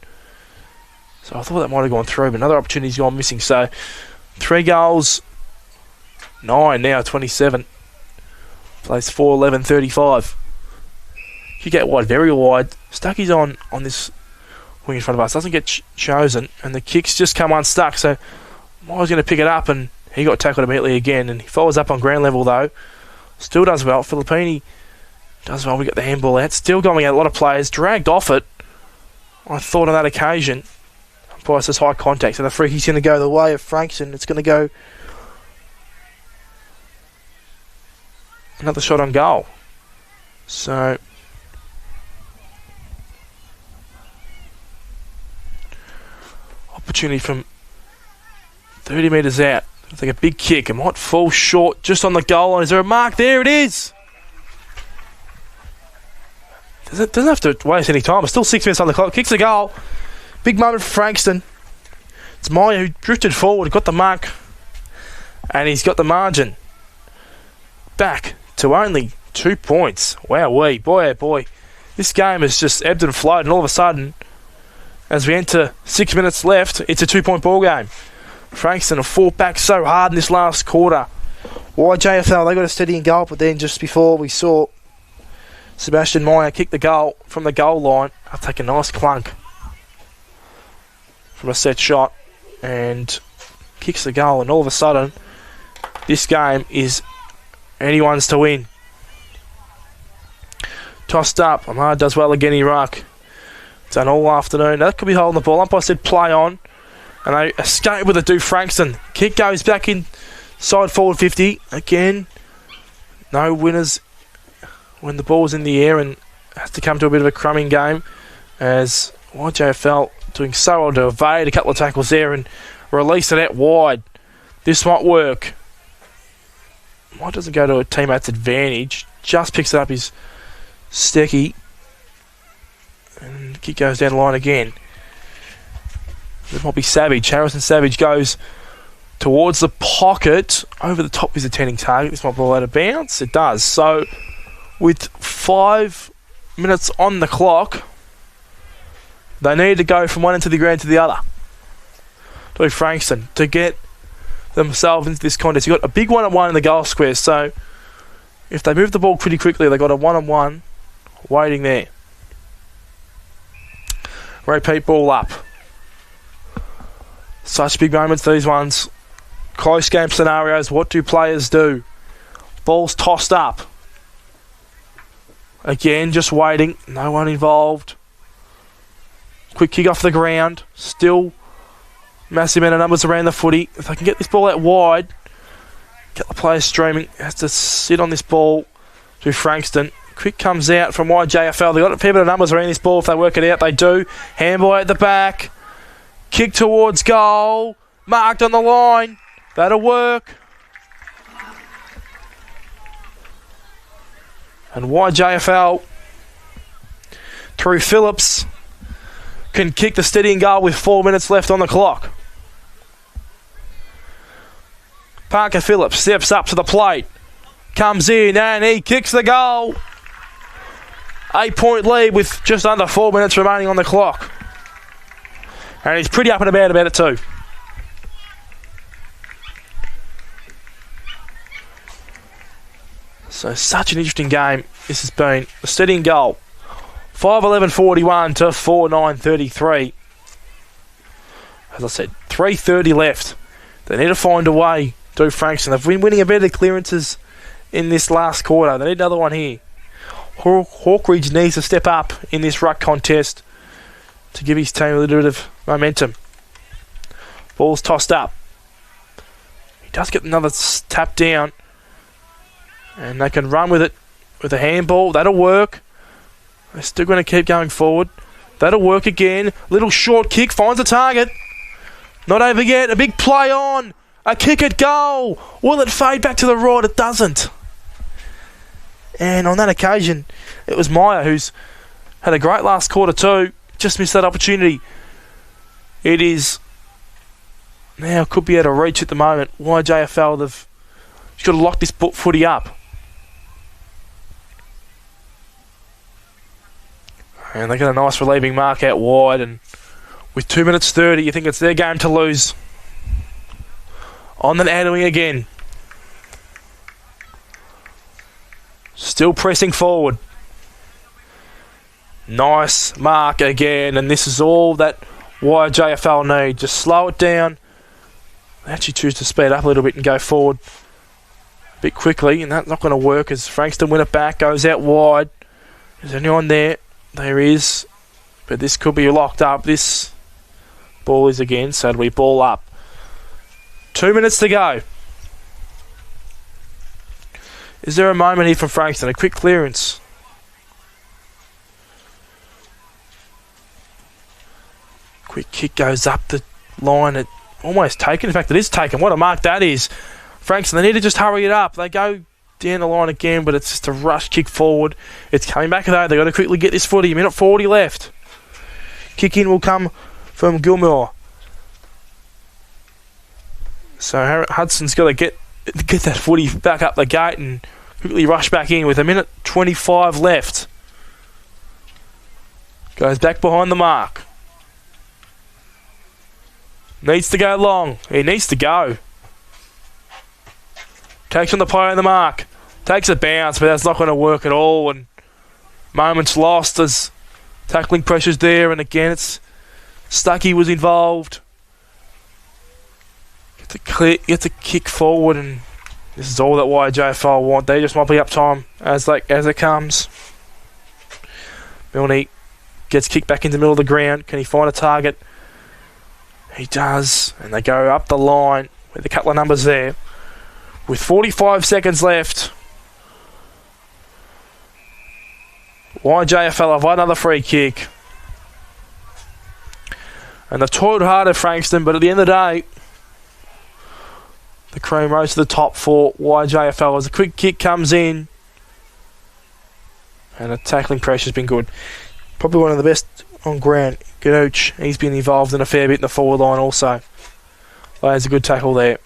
Speaker 5: So I thought that might have gone through, but another opportunity's gone missing. So 3 goals, 9 now, 27. Plays 4-11-35. You get wide, very wide. Stuckey's on this wing in front of us. Doesn't get chosen, and the kicks just come unstuck. So Myers going to pick it up, and he got tackled immediately again. And he follows up on ground level though. Still does well. Filippini does well. We got the handball out. Still going out. A lot of players dragged off it. I thought on that occasion. Umpire says high contact, so the free kick's going to go the way of Frankston. It's going to go another shot on goal. So opportunity from 30 metres out. It's like a big kick. It might fall short just on the goal line. Is there a mark? There it is. doesn't have to waste any time. It's still 6 minutes on the clock. Kicks the goal. Big moment for Frankston. It's Maya who drifted forward, got the mark, and he's got the margin back to only 2 points. Wowee, boy oh boy. This game has just ebbed and flowed, and all of a sudden, as we enter 6 minutes left, it's a 2-point ball game. Frankston have fought back so hard in this last quarter. YJFL, they got a steady goal, but then just before we saw Sebastian Meyer kick the goal from the goal line, I'll take a nice clunk from a set shot and kicks the goal, and all of a sudden this game is anyone's to win. Tossed up, Ahmad does well again, Iraq. Done all afternoon. That could be holding the ball. Umpire said play on, and they escape with it. Do Frankston. Kick goes back in side forward 50 again. No winners when the ball's in the air, and has to come to a bit of a crumbing game as YJFL doing so well to evade a couple of tackles there and release it out wide. This might work. Why doesn't go to a teammate's advantage? Just picks it up his Stecky, and the kick goes down the line again. This might be Savage. Harrison Savage goes towards the pocket. Over the top is attending target. This might ball out of bounds. It does. So with 5 minutes on the clock, they need to go from one end of the ground to the other. To Frankston to get themselves into this contest. You've got a big 1-on-1 in the goal square, so if they move the ball pretty quickly, they've got a 1-on-1 waiting there. Repeat ball up. Such big moments, these ones. Close game scenarios. What do players do? Ball's tossed up. Again, just waiting. No one involved. Quick kick off the ground. Still massive amount of numbers around the footy. If they can get this ball out wide, get the players streaming. Has to sit on this ball to Frankston. Quick comes out from YJFL. They've got a fair bit of numbers around this ball. If they work it out, they do. Handball at the back. Kick towards goal. Marked on the line. That'll work. And YJFL, through Phillips, can kick the steadying goal with 4 minutes left on the clock. Parker Phillips steps up to the plate. Comes in and he kicks the goal. 8-point lead with just under 4 minutes remaining on the clock. And he's pretty up and about it too. So such an interesting game this has been. The steadying goal. 5:11:41 to 4:9:33. As I said, 3:30 left. They need to find a way to do Frankston. They've been winning a bit of clearances in this last quarter. They need another one here. Hawkridge needs to step up in this ruck contest to give his team a little bit of momentum. Ball's tossed up. He does get another tap down. And they can run with it with a handball. That'll work. They're still going to keep going forward. That'll work again. Little short kick. Finds the target. Not over yet. A big play on. A kick at goal. Will it fade back to the right? It doesn't. And on that occasion, it was Meyer who's had a great last quarter too. Just missed that opportunity. It is now could be out of reach at the moment. YJFL, they've got to lock this footy up. And they got a nice relieving mark out wide, and with 2 minutes 30, you think it's their game to lose. On the Adderley again. Still pressing forward. Nice mark again, and this is all that YJFL need. Just slow it down. They actually choose to speed up a little bit and go forward a bit quickly, and that's not going to work as Frankston win it back, goes out wide. Is anyone there? There is, but this could be locked up. This ball is again, so we ball up. 2 minutes to go. Is there a moment here from Frankston? A quick clearance. Quick kick goes up the line. It almost taken. In fact, it is taken. What a mark that is. Frankston, they need to just hurry it up. They go down the line again, but it's just a rush kick forward. It's coming back though. They've got to quickly get this footy. Minute 40 left. Kick in will come from Gilmore. So Hudson's got to get that footy back up the gate and quickly rush back in with a minute 25 left. Goes back behind the mark. Needs to go long. He needs to go. Takes on the play on the mark. Takes a bounce, but that's not going to work at all. And moments lost as tackling pressure's there. And again, it's Stuckey was involved. Get to kick forward, and this is all that YJFL want. They just mopping up time as it comes. Milne gets kicked back into the middle of the ground. Can he find a target? He does, and they go up the line with a couple of numbers there. With 45 seconds left, YJFL have another free kick. And they've toiled hard at Frankston, but at the end of the day, the cream rose to the top for YJFL as a quick kick comes in. And the tackling pressure's been good. Probably one of the best on ground. Ganuch, he's been involved in a fair bit in the forward line also. There's a good tackle there.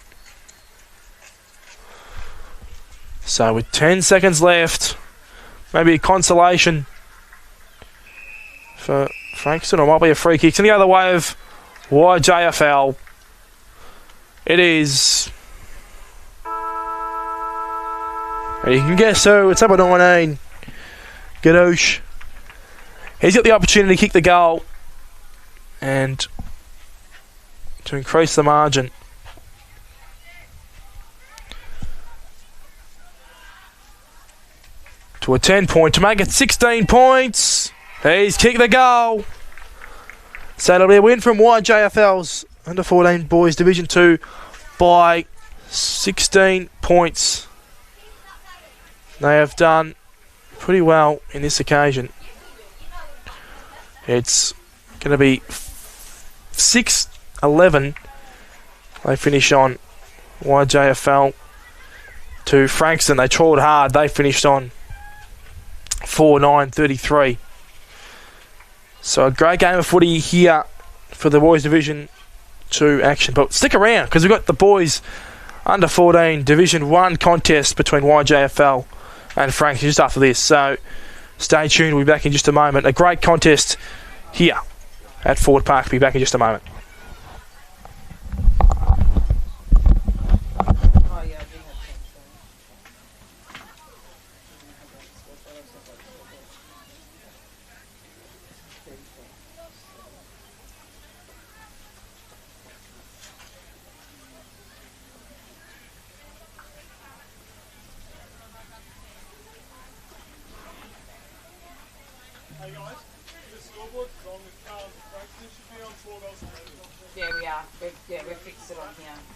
Speaker 5: So with 10 seconds left, maybe a consolation for Frankston, or might be a free kick. It's in the other way of YJFL. It is. And you can guess who. It's number 19. Ganush. He's got the opportunity to kick the goal and to increase the margin. To a 10-point, to make it 16 points. He's kicked the goal. So it'll be a win from YJFL's Under-14 Boys Division 2 by 16 points. They have done pretty well in this occasion. It's going to be 6-11. They finish on YJFL to Frankston. They trawled hard. They finished on 4-9-33. So a great game of footy here for the Boys Division 2 action. But stick around because we've got the Boys Under-14 Division 1 contest between YJFL and Frankston just after this. So stay tuned. We'll be back in just a moment. A great contest here at Ford Park. Be back in just a moment.
Speaker 6: Yeah, we are. We've fixed it on here.